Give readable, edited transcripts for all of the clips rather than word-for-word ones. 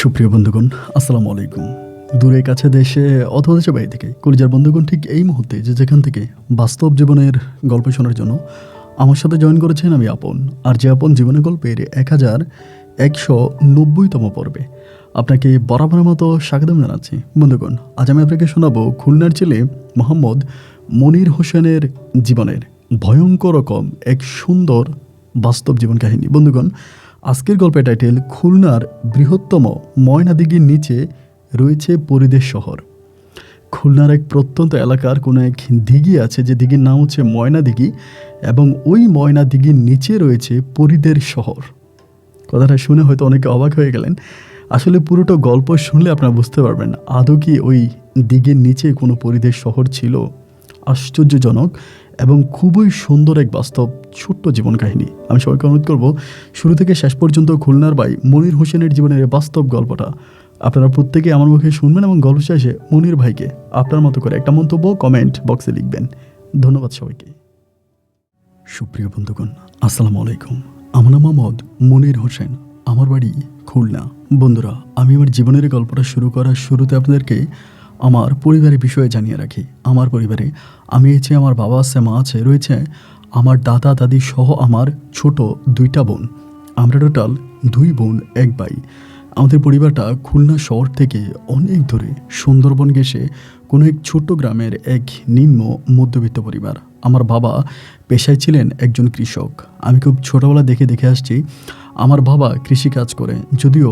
সুপ্রিয় বন্ধুগণ, আসসালামু আলাইকুম। দূরে কাছে দেশে অথবা দেশের বাইরে থেকে কলিজার বন্ধুগণ ঠিক এই মুহূর্তে যেখান থেকে বাস্তব জীবনের গল্প শোনার জন্য আমার সাথে জয়েন করেছেন আমি আপন। আর যে আপন জীবনের গল্পের 1190তম পর্বে আপনাকে বরাবরের মতো স্বাগতম জানাচ্ছি। বন্ধুগণ, আজ আমি আপনাকে শোনাবো খুলনার ছেলে মোহাম্মদ মনির হোসেনের জীবনের ভয়ঙ্কর রকম এক সুন্দর বাস্তব জীবন কাহিনী। বন্ধুগণ, আজকের গল্পের টাইটেল খুলনার বৃহত্তম ময়নাদিঘির নিচে রয়েছে পরিদেশ শহর। খুলনার এক প্রত্যন্ত এলাকার কোনো এক দিঘি আছে, যে দিঘির নাম হচ্ছে ময়নাদিঘি, এবং ওই ময়নাদিঘির নিচে রয়েছে পরিদের শহর। কথাটা শুনে হয়তো অনেকে অবাক হয়ে গেলেন। আসলে পুরোটা গল্প শুনলে আপনারা বুঝতে পারবেন আদৌ কি ওই দিঘির নিচে কোনো পরিদেশ শহর ছিল। আশ্চর্যজনক এবং খুবই সুন্দর এক বাস্তব ছোট্ট জীবন কাহিনী। আমি সবাইকে অনুরোধ করব শুরু থেকে শেষ পর্যন্ত খুলনার ভাই মনির হোসেনের জীবনের বাস্তব গল্পটা আপনারা প্রত্যেকে আমার মুখে শুনবেন, এবং গল্প শেষে মনির ভাইকে আপনার মতো করে একটা মন্তব্য কমেন্ট বক্সে লিখবেন। ধন্যবাদ সবাইকে। সুপ্রিয় বন্ধুগণ, আসসালামু আলাইকুম। আমার নাম মোহাম্মদ মনির হোসেন, আমার বাড়ি খুলনা। বন্ধুরা, আমি আমার জীবনের গল্পটা শুরু করার শুরুতে আপনাদেরকে আমার পরিবারের বিষয়ে জানিয়ে রাখি। আমার পরিবারে আমি আছি, আমার বাবা আছে, মা আছে, রয়েছে আমার দাদা দাদি সহ আমার ছোট 2টা বোন। আমরা টোটাল 2 বোন 1 ভাই। আমাদের পরিবারটা খুলনা শহর থেকে অনেক দূরে সুন্দরবন ঘেঁষে কোনো এক ছোট্ট গ্রামের এক নিম্ন মধ্যবিত্ত পরিবার। আমার বাবা পেশায় ছিলেন একজন কৃষক। আমি খুব ছোটোবেলা দেখে আসছি আমার বাবা কৃষিকাজ করে। যদিও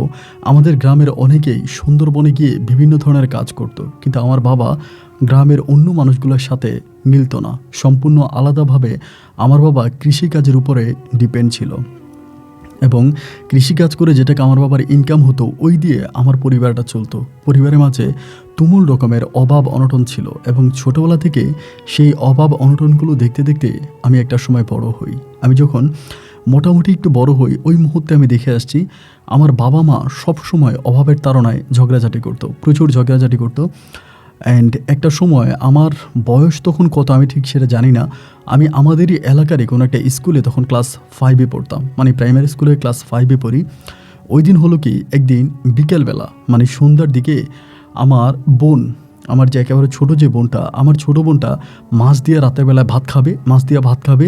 আমাদের গ্রামের অনেকেই সুন্দরবনে গিয়ে বিভিন্ন ধরনের কাজ করত, কিন্তু আমার বাবা গ্রামের অন্য মানুষগুলোর সাথে মিলত না। সম্পূর্ণ আলাদাভাবে আমার বাবা কৃষিকাজের উপরে ডিপেন্ড ছিল, এবং কৃষিকাজ করে যেটাকে আমার বাবার ইনকাম হতো ওই দিয়ে আমার পরিবারটা চলতো। পরিবারের মাঝে তুমুল রকমের অভাব অনটন ছিল, এবং ছোটোবেলা থেকে সেই অভাব অনটনগুলো দেখতে দেখতে আমি একটা সময় বড় হই। আমি যখন মোটামুটি একটু বড় হই ওই মুহূর্তে আমি দেখে আসছি আমার বাবা মা সবসময় অভাবের তাড়নায় ঝগড়াঝাটি করতো, প্রচুর ঝগড়াঝাটি করতো। অ্যান্ড একটা সময় আমার বয়স তখন কত আমি ঠিক সেটা জানি না, আমি আমাদেরই এলাকারই কোনো একটা স্কুলে তখন ক্লাস 5-এ পড়তাম, মানে প্রাইমারি স্কুলে ক্লাস 5-এ পড়ি। ওই দিন হলো কি, একদিন বিকেলবেলা মানে সন্ধ্যার দিকে আমার বোন, আমার যে একেবারে ছোটো যে বোনটা, আমার ছোটো বোনটা মাছ দিয়ে রাতের বেলায় ভাত খাবে, মাছ দিয়ে ভাত খাবে,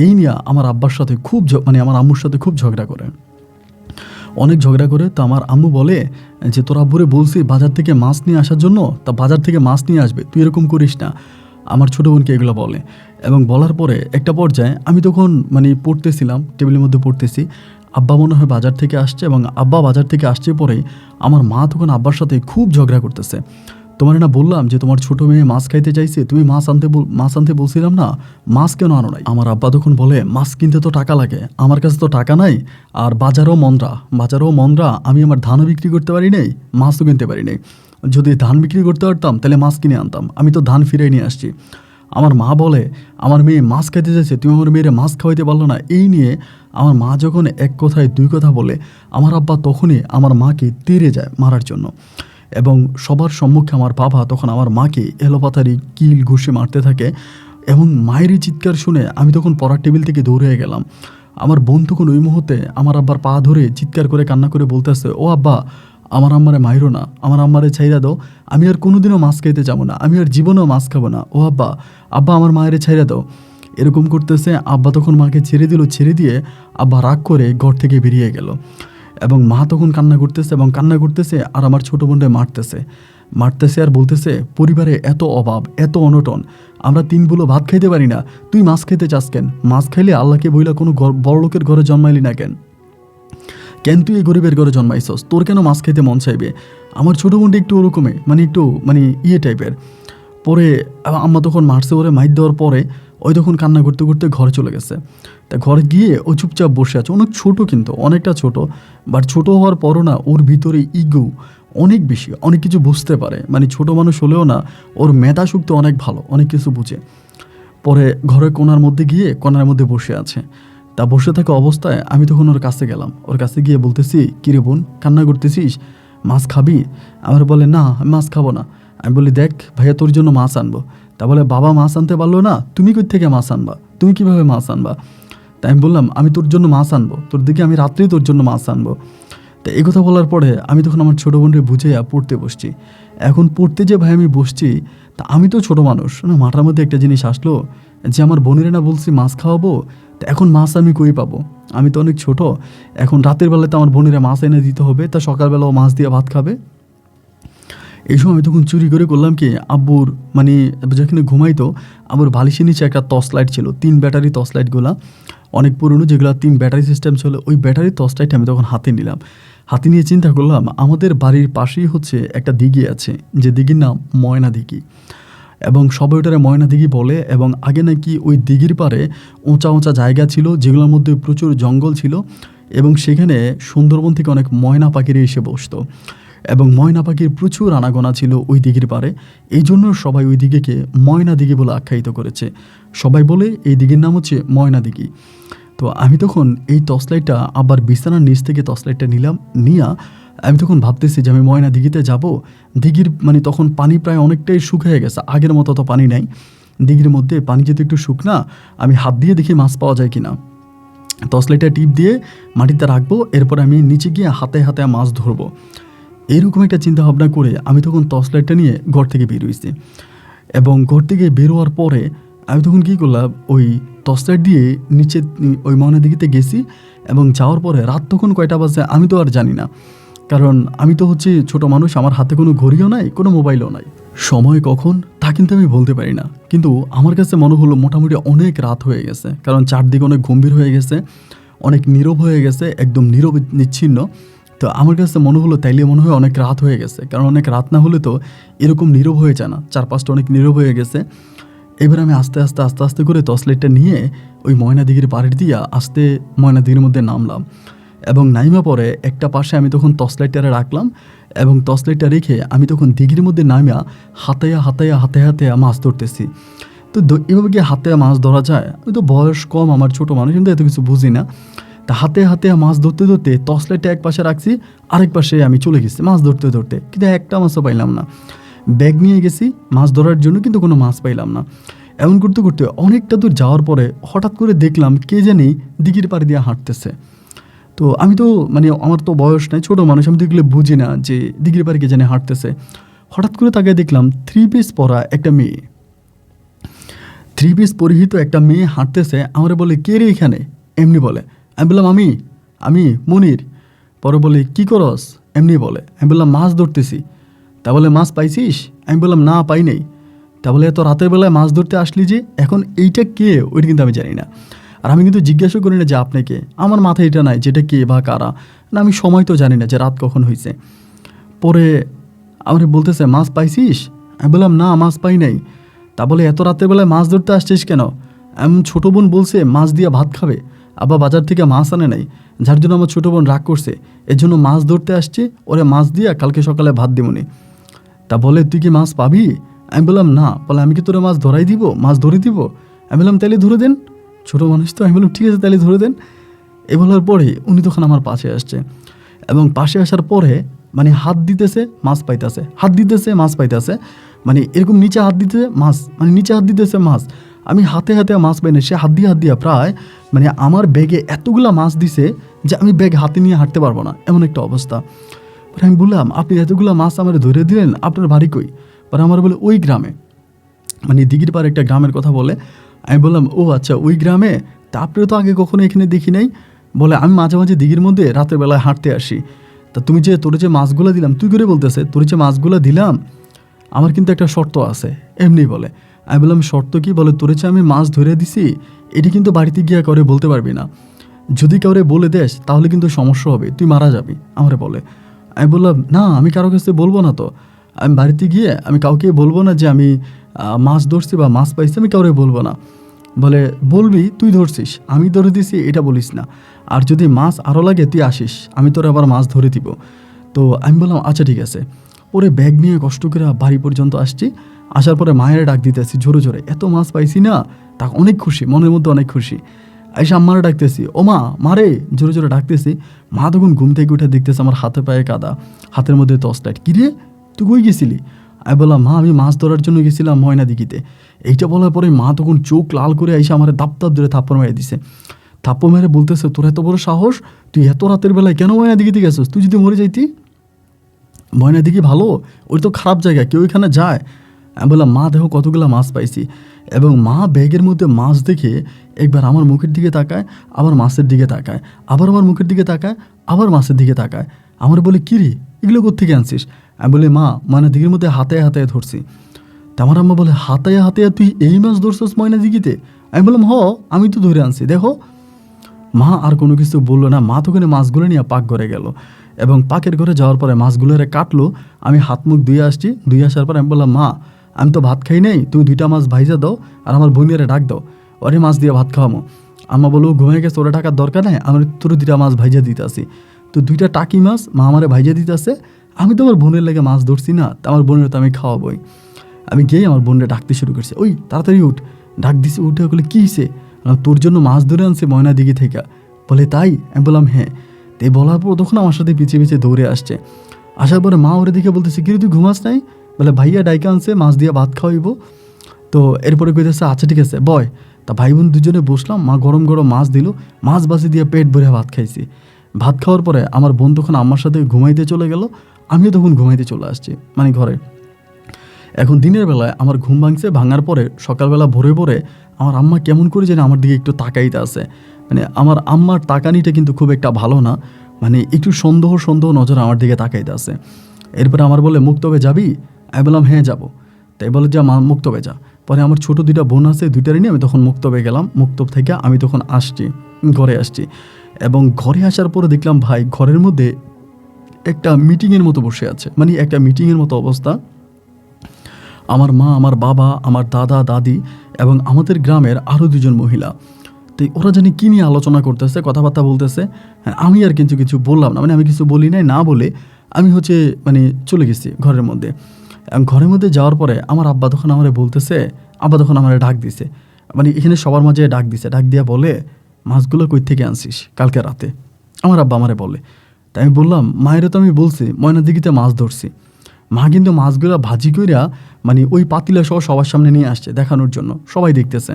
এই নিয়ে আমার আব্বার সাথে খুব মানে আমার আম্মুর সাথে খুব ঝগড়া করে, অনেক ঝগড়া করে। তো আমার আম্মু বলে যে তোর আব্বুরে বলছি বাজার থেকে মাছ নিয়ে আসার জন্য, তা বাজার থেকে মাছ নিয়ে আসবে, তুই এরকম করিস না। আমার ছোটো বোনকে এগুলো বলে, এবং বলার পরে একটা পর্যায়ে আমি তখন মানে পড়তেছিলাম, টেবিলের মধ্যে পড়তেছি, আব্বা মনে হয় বাজার থেকে আসছে, এবং আব্বা বাজার থেকে আসছে পরে আমার মা তখন আব্বার সাথে খুব ঝগড়া করতেছে। তোমার না বললাম যে তোমার ছোটো মেয়ে মাছ খাইতে চাইছে, তুমি মাছ আনতে বলছিলাম না, মাছ কেন আনো নাই? আমার আব্বা তখন বলে মাছ কিনতে তো টাকা লাগে, আমার কাছে তো টাকা নাই, আর বাজারও মন্দ্রা, আমি আমার ধানও বিক্রি করতে পারি নাই, মাছও কিনতে পারি নাই। যদি ধান বিক্রি করতে পারতাম তাহলে মাছ কিনে আনতাম, আমি তো ধান ফিরে নিয়ে আসছি। আমার মা বলে আমার মেয়ে মাছ খাইতে চাইছে, তুমি আমার মেয়েরে মাছ খাওয়াইতে পারলো না। এই নিয়ে আমার মা যখন এক কথায় 2 কথা বলে, আমার আব্বা তখনই আমার মাকে তেড়ে যায় মারার জন্য, এবং সবার সম্মুখে আমার বাবা তখন আমার মাকে এলোপাতারি কিল ঘুষে মারতে থাকে। এবং মায়েরই চিৎকার শুনে আমি তখন পড়ার টেবিল থেকে দৌড়ে গেলাম। আমার বোন তখন ওই মুহূর্তে আমার আব্বার পা ধরে চিৎকার করে কান্না করে বলতেছে, ও আব্বা, আমার আম্মারে মাইরো না, আমার আম্মারে ছাইরা দাও, আমি আর কোনোদিনও মাছ খাইতে যাবো না, আমি আর জীবনেও মাছ খাবো না, ও আব্বা, আমার মায়েরে ছাইরা দাও, এরকম করতেছে। আব্বা তখন মাকে ছেড়ে দিয়ে আব্বা রাগ করে ঘর থেকে বেরিয়ে গেল, এবং মা তখন কান্না করতেছে আর আমার ছোটো বোনটা মারতেছে আর বলতেছে পরিবারে এত অভাব, এত অনটন, আমরা 3 বুলো ভাত খাইতে পারি না, তুই মাছ খাইতে চাস কেন? মাছ খাইলে আল্লাহকে বইলা কোনো বড় লোকের ঘরে জন্মাইলি না কেন তুই এই গরিবের ঘরে জন্মাইছস, তোর কেন মাছ খাইতে মন চাইবে? আমার ছোটো বোনটা একটু ওরকমই, একটু ইয়ে টাইপের। পরে আম্মা তখন মারছে, ওরে মাইর দেওয়ার পরে ওই তখন কান্না করতে করতে ঘরে চলে গেছে। তা ঘরে গিয়ে ও চুপচাপ বসে আছে, অনেক ছোটো, কিন্তু অনেকটা ছোট, বাট ছোটো হওয়ার পরও না ওর ভিতরে ইগো অনেক বেশি, অনেক কিছু বুঝতে পারে, ছোটো মানুষ হলেও না ওর মেধা শক্তি অনেক ভালো, অনেক কিছু বুঝে। পরে ঘরে কোণার মধ্যে বসে আছে। তা বসে থাকা অবস্থায় আমি তখন ওর কাছে গেলাম, ওর কাছে গিয়ে বলতেছি, কিরে বোন, কান্না করতেছিস, মাছ খাবি? আমার বলে না, আমি মাছ খাবো না। আমি বলি দেখ ভাইয়া, তোর জন্য মাছ আনবো। তা বলে বাবা মাছ আনতে পারলো না, তুমি কই থেকে মাছ আনবা, তুমি কিভাবে মাছ আনবা? তাই আমি বললাম আমি তোর জন্য মাছ আনবো, তোর দিকে আমি রাত্রেই তোর জন্য মাছ আনবো। তো এই কথা বলার পরে আমি তখন আমার ছোটো বোনকে বুঝাইয়া পড়তে বসছি। এখন পড়তে যে ভাই আমি বসছি, তা আমি তো ছোটো মানুষ না, মাথার মধ্যে একটা জিনিস আসলো যে আমার বোনেরা না বলছি মাছ খাওয়াবো, তা এখন মাছ আমি কই পাবো? আমি তো অনেক ছোট, এখন রাতের বেলায় তো আমার বোনেরা মাছ এনে দিতে হবে, তা সকালবেলাও মাছ দিয়ে ভাত খাবে। এই সময় আমি তখন চুরি করে করলাম কি, আব্বুর মানে যেখানে ঘুমাইতো আব্বুর বালিশের নিচে একটা টর্চ লাইট ছিল, 3 ব্যাটারি টর্চ লাইটগুলা অনেক পুরনো, যেগুলো 3 ব্যাটারি সিস্টেম ছিল, ওই ব্যাটারি টর্চ লাইট আমি তখন হাতে নিলাম। হাতে নিয়ে চিন্তা করলাম আমাদের বাড়ির পাশেই হচ্ছে একটা দিঘি আছে, যে দিঘির নাম ময়না দিঘি, এবং সবাই ওটারে ময়না দিঘি বলে। এবং আগে নাকি ওই দিঘির পাড়ে উঁচা উঁচা জায়গা ছিল, যেগুলোর মধ্যে প্রচুর জঙ্গল ছিল, এবং সেখানে সুন্দরবন থেকে অনেক ময়না পাখিরা এসে বসতো, এবং ময়না পাখির প্রচুর আনাগোনা ছিল ওই দিঘির পাড়ে। এই জন্য সবাই ওই দিঘিকে ময়না দিঘি বলে আখ্যায়িত করেছে। সবাই বলে এই দিঘির নাম হচ্ছে ময়না দিঘি। তো আমি তখন এই টর্চ লাইটটা আবার বিছানার নিচ থেকে টর্চ লাইটটা নিলাম, নিয়ে আমি তখন ভাবতেছি যে আমি ময়না দিঘিতে যাব। দিঘির মানে তখন পানি প্রায় অনেকটাই শুকিয়ে গেছে, আগের মতো তো পানি নাই দিঘির মধ্যে, পানি যেহেতু একটু শুকনা, আমি হাত দিয়ে দেখি মাছ পাওয়া যায় কিনা। টর্চ লাইটটা টিপ দিয়ে মাটিতে রাখবো, এরপর আমি নিচে গিয়ে হাতে হাতে মাছ ধরবো। এইরকম একটা চিন্তা ভাবনা করে আমি তখন টর্চ লাইটটা নিয়ে ঘর থেকে বের হয়েছি। এবং ঘর থেকে বেরোয়ার পরে আমি তখন কী করলাম, ওই টর্চ লাইট দিয়ে নিচে ওই ময়না দিঘিতে গেছি। এবং যাওয়ার পরে রাত তখন কয়টা বাজে আমি তো আর জানি না, কারণ আমি তো হচ্ছে ছোট মানুষ, আমার হাতে কোনো ঘড়িও নাই, কোনো মোবাইলও নাই, সময় কখন তা কিন্তু আমি বলতে পারি না। কিন্তু আমার কাছে মনে হলো মোটামুটি অনেক রাত হয়ে গেছে, কারণ চারদিকে অনেক গম্ভীর হয়ে গেছে, অনেক নীরব হয়ে গেছে, একদম নীরব নিচ্ছিন্ন। তো আমার কাছে মনে হলো তাইলে মনে হয় অনেক রাত হয়ে গেছে, কারণ অনেক রাত না হলে তো এরকম নীরব হয়ে যায় না, চারপাশটা অনেক নীরব হয়ে গেছে। এবার আমি আস্তে আস্তে আস্তে আস্তে করে টর্চ লাইটটা নিয়ে ওই ময়না দিঘির পাড়ের দিয়া আস্তে ময়না দিঘির মধ্যে নামলাম। এবং নাইমা পরে একটা পাশে আমি তখন টর্চ লাইটটা রাখলাম, এবং টর্চ লাইটটা রেখে আমি তখন দিঘির মধ্যে নামিয়া হাতে হাতে মাছ ধরতেছি। তো এভাবে কি হাতে মাছ ধরা যায়? আমি তো বয়স কম, আমার ছোটো মানুষ, কিন্তু এত কিছু বুঝি না। তা হাতে হাতে মাছ ধরতে ধরতে টর্চ লাইটটা এক পাশে রাখছি, আরেক পাশে আমি চলে গেছি মাছ ধরতে ধরতে, কিন্তু একটা মাছও পাইলাম না। ব্যাগ নিয়ে গেছি মাছ ধরার জন্য, কিন্তু কোনো মাছ পাইলাম না। এমন করতে করতে অনেকটা দূর যাওয়ার পরে হঠাৎ করে দেখলাম কে জানি দিঘির পাড়ে দিয়ে হাঁটতেছে। তো আমি তো মানে আমার তো বয়স নাই, ছোটো মানুষ, আমি তো এগুলো বুঝি না যে দিঘির পাড়ে কে জানি হাঁটতেছে। হঠাৎ করে তাকে দেখলাম 3 পিস পরা একটা মেয়ে, 3 পিস পরিহিত একটা মেয়ে হাঁটতেছে। আমার বলে কে রে এখানে, এমনি বলে। আমি বললাম আমি মনির। পরে বলে কি করস, এমনি বলে। আমি বললাম মাছ ধরতেছি। তা বলে মাছ পাইছিস? আমি বললাম না পাই নাই। তা বলে এত রাতের বেলায় মাছ ধরতে আসলি যে? এখন এইটা কে ওইটা কিন্তু আমি জানি না, আর আমি কিন্তু জিজ্ঞাসা করি না যে আপনি কে, আমার মাথায় এটা নাই যেটা কে বা কারা, না আমি সময় তো জানি না যে রাত কখন হয়েছে। পরে আমার বলতেছে মাছ পাইছিস? আমি বললাম না মাছ পাই নাই। তা বলে এত রাতের বেলায় মাছ ধরতে আসছিস কেন? এমন ছোটো বোন বলছে মাছ দিয়ে ভাত খাবে, আবার বাজার থেকে মাছ আনে নাই, যার জন্য আমার ছোটো বোন রাগ করছে, এর জন্য মাছ ধরতে আসছে, ওরে মাছ দিয়ে কালকে সকালে ভাত দিবনি। তা বলে তুই কি মাছ পাবি? আমি বললাম না। বলে আমি কি তোরে মাছ ধরাই দিব, মাছ ধরে দিব? আমি বললাম তাহলে ধরে দেন, ছোটো মানুষ তো। আমি বললাম ঠিক আছে তাহলে ধরে দেন। এ বলার পরে উনি তখন আমার পাশে আসছে, এবং পাশে আসার পরে মানে হাত দিতেছে মাছ পাইতেছে, হাত দিতেছে মাছ পাইতেছে, মানে এরকম নিচে হাত দিতেছে মাছ, মানে নিচে হাত দিতেছে মাছ। আমি হাতে হাতে মাছ পাই না, সে হাত দিয়ে প্রায় মানে আমার ব্যাগে এতগুলা মাছ দিছে যে আমি ব্যাগ হাতে নিয়ে হাঁটতে পারবো না, এমন একটা অবস্থা। পরে আমি বললাম আপনি এতগুলো মাছ আমার ধরে দিলেন, আপনার বাড়ি কই? পরে আমার বলে ওই গ্রামে, মানে দিঘির পাড়ে একটা গ্রামের কথা বলে। আমি বললাম ও আচ্ছা ওই গ্রামে, তা আপনি তো আগে কখনো এখানে দেখি নাই। বলে আমি মাঝে মাঝে দিঘির মধ্যে রাতের বেলায় হাঁটতে আসি। তা তুমি যে তোর যে মাছগুলো দিলাম, তুই করে বলতেছে তোর যে মাছগুলো দিলাম, আমার কিন্তু একটা শর্ত আছে, এমনি বলে। আমি বললাম শর্ত কি? বলে তোর যে আমি মাছ ধরে দিছি, এটি কিন্তু বাড়িতে গিয়ে কাউরে বলতে পারবি না, যদি কাউরে বলে দেস তাহলে কিন্তু সমস্যা হবে, তুই মারা যাবি, আমারে বলে। আমি বললাম না আমি কারো কাছে বলবো না, তো আমি বাড়িতে গিয়ে আমি কাউকে বলবো না যে আমি মাছ ধরছি বা মাছ পাইছি, আমি কাউরে বলবো না। বলে বলবি তুই ধরছিস, আমি ধরে দিছি এটা বলিস না, আর যদি মাছ আরও লাগে তুই আসিস, আমি তোর আবার মাছ ধরে দিব। তো আমি বললাম আচ্ছা ঠিক আছে। ওরে ব্যাগ নিয়ে কষ্ট করে বাড়ি পর্যন্ত আসছি, আসার পরে মায়ের ডাক দিতেছি জোরে জোরে, এত মাছ পাইছি না, তা অনেক খুশি, মনের মধ্যে অনেক খুশি। এসে আম্মারে ডাকতেছি, ও মা মারে জোরে জোরে ডাকতেছি। মা তখন ঘুম থেকে উঠে দেখতেছে আমার হাতে পায়ে কাদা, হাতের মধ্যে টর্চ লাইট। কিরে তুই কই গেছিলি? আমি বললাম মা আমি মাছ ধরার জন্য গেছিলাম ময়না দিঘিতে। এইটা বলার পরে মা তখন চোখ লাল করে এসে আমার দাপ ধরে থাপ্পড় মেরে দিছে। থাপ্পড় মেরে বলতেছে, তোর এত বড় সাহস, তুই এত রাতের বেলায় কেন ময়নাদিঘিতে গেছিস? তুই যদি মরে যাইতি। ময়নাদিঘি ভালো, ওই তো খারাপ জায়গা, কেউ ওইখানে যায়? আমি বললাম, মা দেখো কতগুলো মাছ পাইছি। এবং মা ব্যাগের মধ্যে মাছ দেখে একবার আমার মুখের দিকে তাকায়, আবার মাছের দিকে তাকায়, আবার আমার মুখের দিকে তাকায়, আবার মাছের দিকে তাকায়। আমার বলে, কী রে, এগুলো কোত্থেকে আনছিস? আমি বলি, মা ময়নাদিঘির মধ্যে হাতায় হাতায় ধরছি। তা আমার আম্মা বলে, হাতায় হাতায় তুই এই মাছ ধরছিস ময়নাদিঘিতে? আমি বললাম, আমি তো ধরে আনছি, দেখো। মা আর কোনো কিছু বললো না। মা তখন মাছগুলো নিয়ে পাক ঘরে গেল, এবং পাকের ঘরে যাওয়ার পরে মাছগুলোরে কাটলো। আমি হাত মুখ ধুয়ে আসছি, ধুয়ে আসার পরে আমি বললাম, মা আমি তো ভাত খাই নাই, তুমি 2টা মাছ ভাইজা দাও আর আমার বোনিয়ারে ডাক দাও, ওরে মাছ দিয়ে ভাত খাওয়ামো। আম্মা বললো, ঘুমিয়ে গেছে, ওরা টাকার দরকার নেই, আমার তোর 2টা মাছ ভাইজা দিতে আসি। তো 2টা টাকি মাছ মা আমারে ভাইজা দিতে আসে। আমি তো আমার বোনের লেগে মাছ ধরছি না, তা আমার বোনের তো আমি খাওয়াবোই। আমি গিয়ে আমার বোনরে ডাকতে শুরু করছি, ওই তাড়াতাড়ি উঠ। ডাক দিছি, উঠে বলে, কী হয়েছে? তোর জন্য মাছ ধরে আনছে ময়নাদিঘি থেকে। বলে, তাই? আমি বললাম, হ্যাঁ। তো এই বলার পর তখন আমার সাথে পিছিয়ে পিছিয়ে দৌড়ে আসছে। আসার পরে মা ওরে দিকে বলতেছে, কি রে তুই ঘুমাস নাই? বলে, ভাইয়া ডাইকা আনছে, মাছ দিয়ে ভাত খাওয়াইব। তো এরপরে কইতেছে, আচ্ছা ঠিক আছে বয়। তা ভাই বোন দুজনে বসলাম, মা গরম গরম মাছ দিল, মাছ বাজি দিয়ে পেট ভরে ভাত খাইছি। ভাত খাওয়ার পরে আমার বোন তখন আম্মার সাথে ঘুমাইতে চলে গেল, আমিও তখন ঘুমাইতে চলে আসছি, মানে ঘরে। এখন দিনের বেলায় আমার ঘুম ভাঙছে, ভাঙার পরে সকালবেলা ভোরে ভোরে আমার আম্মা কেমন করে যেন আমার দিকে একটু তাকাইতে আছে। মানে আমার আম্মার তাকানিটা কিন্তু খুব একটা ভালো না, মানে একটু সন্দেহ সন্দেহ নজর আমার দিকে তাকাইতে আছে। এরপরে আমার বলে, মুক্তবে যাবি? আমি বললাম, হ্যাঁ যাবো। তাই বলে, যা মা মুক্তবে যা। পরে আমার ছোটো 2টা বোন আছে, 2টারই নিয়ে আমি তখন মুক্তবে গেলাম। মুক্তব থেকে আমি তখন আসছি, ঘরে আসছি। এবং ঘরে আসার পরে দেখলাম ভাই ঘরের মধ্যে একটা মিটিংয়ের মতো বসে আছে, মানে একটা মিটিংয়ের মতো অবস্থা। আমার মা, আমার বাবা, আমার দাদা দাদি এবং আমাদের গ্রামের আরও 2জন মহিলা। তো ওরা জানি কী নিয়ে আলোচনা করতেছে, কথাবার্তা বলতেছে। হ্যাঁ, আমি আর কিন্তু কিছু বললাম না, মানে আমি কিছু বলি নাই, না বলে আমি মানে চলে গেছি ঘরের মধ্যে। এবং ঘরের মধ্যে যাওয়ার পরে আমার আব্বা তখন আমারে বলতেছে, আব্বা তখন আমারে ডাক দিছে, মানে এখানে সবার মাঝে ডাক দিছে, ডাক দিয়া বলে, মাছগুলো কই থেকে আনছিস কালকে রাতে? আমার আব্বা আমারে বলে। তাই আমি বললাম, মায়েরও তো আমি বলছি ময়নাদিঘিতে মাছ ধরছি। মা কিন্তু মাছগুলো ভাজি কইরা মানে ওই পাতিলা সহ সবার সামনে নিয়ে আসছে দেখানোর জন্য, সবাই দেখতেছে।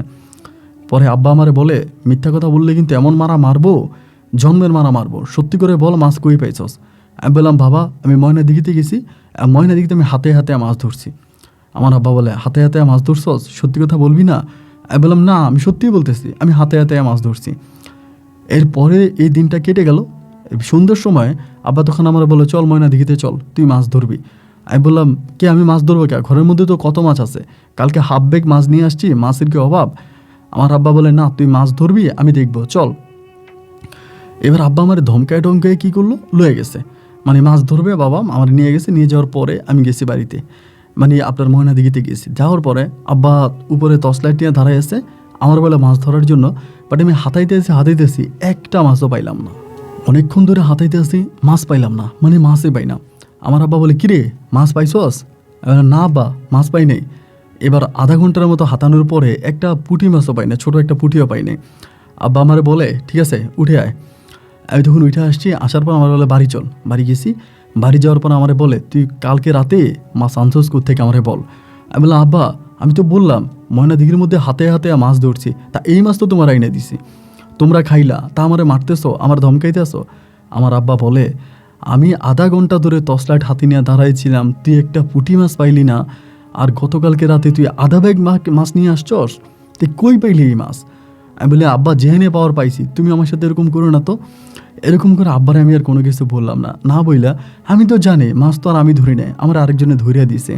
পরে আব্বা আমারে বলে, মিথ্যা কথা বললে কিন্তু এমন মারা মারবো, জন্মের মারা মারবো, সত্যি করে বল মাছ কই পাইছস? আমি বললাম, বাবা আমি ময়নাদিঘিতে গেছি, ময়নাদিঘিতে আমি হাতে হাতে মাছ ধরছি। আমার আব্বা বলে, হাতে হাতে মাছ ধরছস, সত্যি কথা বলবি না? আমি বললাম, না আমি সত্যিই বলতেছি, আমি হাতে হাতে মাছ ধরছি। এরপরে এই দিনটা কেটে গেল। সন্ধ্যের সময় আব্বা তখন আমার বলে, চল ময়নাদিঘিতে চল, তুই মাছ ধরবি। আমি বললাম, কে আমি মাছ ধরবো কে? ঘরের মধ্যে তো কত মাছ আছে, কালকে হাফ ব্যাগ মাছ নিয়ে আসছি, মাছের কি অভাব? আমার আব্বা বলে, না তুই মাছ ধরবি, আমি দেখবো, চল। এবার আব্বা আমার ধমকায় টমকায় কী করলো, লয়ে গেছে, মানে মাছ ধরবে বাবা আমার নিয়ে গেছে। নিয়ে যাওয়ার পরে আমি গেছি বাড়িতে, মানে আপনার ময়নাদিঘিতে গেছি। যাওয়ার পরে আব্বা উপরে টর্চলাইট নিয়ে দাঁড়ায় আছে আমার বলে মাছ ধরার জন্য। বাট আমি হাতাইতেছি, একটা মাছও পাইলাম না। অনেকক্ষণ ধরে হাতাইতে আসি, মাছ পাইলাম না, মানে মাছই পাই না। আমার আব্বা বলে, কিরে মাছ পাইছস? না আব্বা মাছ পাই নাই। এবার আধা ঘন্টার মতো হাতানোর পরে একটা পুঁটি মাছও পাই না, ছোটো একটা পুঁটিও পাই নাই। আব্বা আমারে বলে, ঠিক আছে উঠে আয়। আমি তখন উঠে আসছি, আসার পর আমার বলে, বাড়ি চল। বাড়ি গেছি, বাড়ি যাওয়ার পর আমারে বলে, তুই কালকে রাতে মাছ আনছস কোত্থেকে আমারে বল। আমি বললাম, আব্বা আমি তো বললাম ময়নাদিঘির মধ্যে হাতে হাতে মাছ ধরছি, তা এই মাছ তো তোমার আইনে দিছি, তোমরা খাইলা, তা আমারে মারতেছো, আমার ধমকাইতেছো। আমার আব্বা বলে, আমি আধা ঘন্টা ধরে টর্চলাইট হাতে নিয়ে দাঁড়াইছিলাম, তুই একটা পুঁটি মাছ পাইলি না, আর গতকালকে রাতে তুই আধা ব্যাগ মাছ নিয়ে আসছস, তুই কই পাইলি এই মাছ? আমি বলি, আব্বা যেখানে পাওয়ার পাইছি, তুমি আমার সাথে এরকম করো না তো। এরকম করে আব্বারে আমি আর কোনো কিছু বললাম না, না বইলা আমি তো জানি মাছ তো আর আমি ধরি নাই, আমার আরেকজনে ধরিয়া দিছে।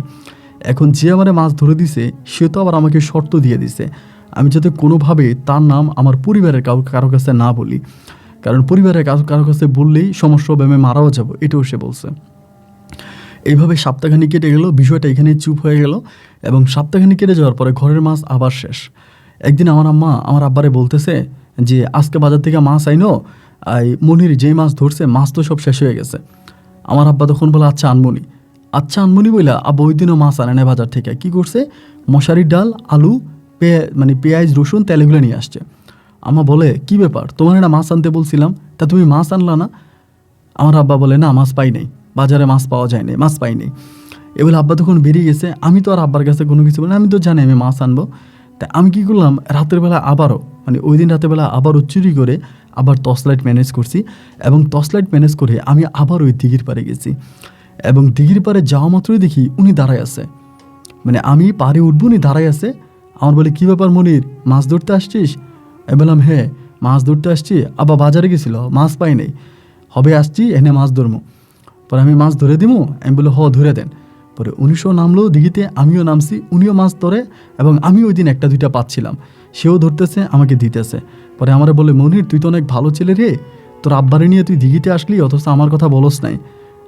এখন যে আমারে মাছ ধরে দিছে সে তো আবার আমাকে শর্ত দিয়ে দিছে, আমি যাতে কোনোভাবে তার নাম আমার পরিবারের কারো কাছে না বলি, কারণ পরিবারের কারো কাছে বললেই সমস্যা হবে, আমি মারাও যাবো, এটাও সে বলছে। এইভাবে সপ্তাহখানিক কেটে গেল, বিষয়টা এখানে চুপ হয়ে গেল। এবং সপ্তাহখানিক কেটে যাওয়ার পরে ঘরের মাছ আবার শেষ। একদিন আমার আম্মা আমার আব্বারে বলতেছে যে, আজকে বাজার থেকে মাছ আইনো, মনির যেই মাছ ধরছে মাছ তো সব শেষ হয়ে গেছে। আমার আব্বা তখন বলে, আচ্ছা আনমনি বইলা আব্বা ওই দিনও মাছ আনে না বাজার থেকে। কি করছে, মশারির ডাল, আলু, মানে পেঁয়াজ, রসুন, তেল এগুলো নিয়ে আসছে। আম্মা বলে, কি ব্যাপার, তোমার না মাছ আনতে বলছিলাম, তা তুমি মাছ আনলা না? আমার আব্বা বলে, না মাছ পাই নাই, বাজারে মাছ পাওয়া যায় নাই, মাছ পাই নাই। এবার আব্বা তখন বেরিয়ে গেছে। আমি তো আর আব্বার কাছে কোনো কিছু বলি না, আমি তো জানি আমি মাছ আনবো। তা আমি কী করলাম, রাতের বেলা আবারও মানে ওই দিন রাতের বেলা আবারও চুরি করে আবার টর্চ লাইট ম্যানেজ করছি, এবং টর্চ লাইট ম্যানেজ করে আমি আবার ওই দিঘির পাড়ে গেছি। এবং দিঘির পাড়ে যাওয়া মাত্রই দেখি উনি দাঁড়ায় আছে, মানে আমি পাড়ে উঠবো উনি দাঁড়ায় আছে। আমার বলে, কী ব্যাপার মনির, মাছ ধরতে আসছিস? আমি বললাম হ্যাঁ মাছ ধরতে আসছি, আবার বাজারে গেছিল মাছ পাই নাই, হবে আসছি এনে মাছ ধরবো, পরে আমি মাছ ধরে দিব। আমি বলে ধরে দেন। পরে 1900 নামলো দিঘিতে, আমিও নামছি, উনিও মাছ ধরে, এবং আমি ওই দিন একটা দুইটা পাচ্ছিলাম, সেও ধরতেছে আমাকে দিতেছে। পরে আমারে বলে, মনির তুই তো অনেক ভালো ছেলে রে, তোর আব্বারে নিয়ে তুই দিঘিতে আসলি অথচ আমার কথা বলস নাই।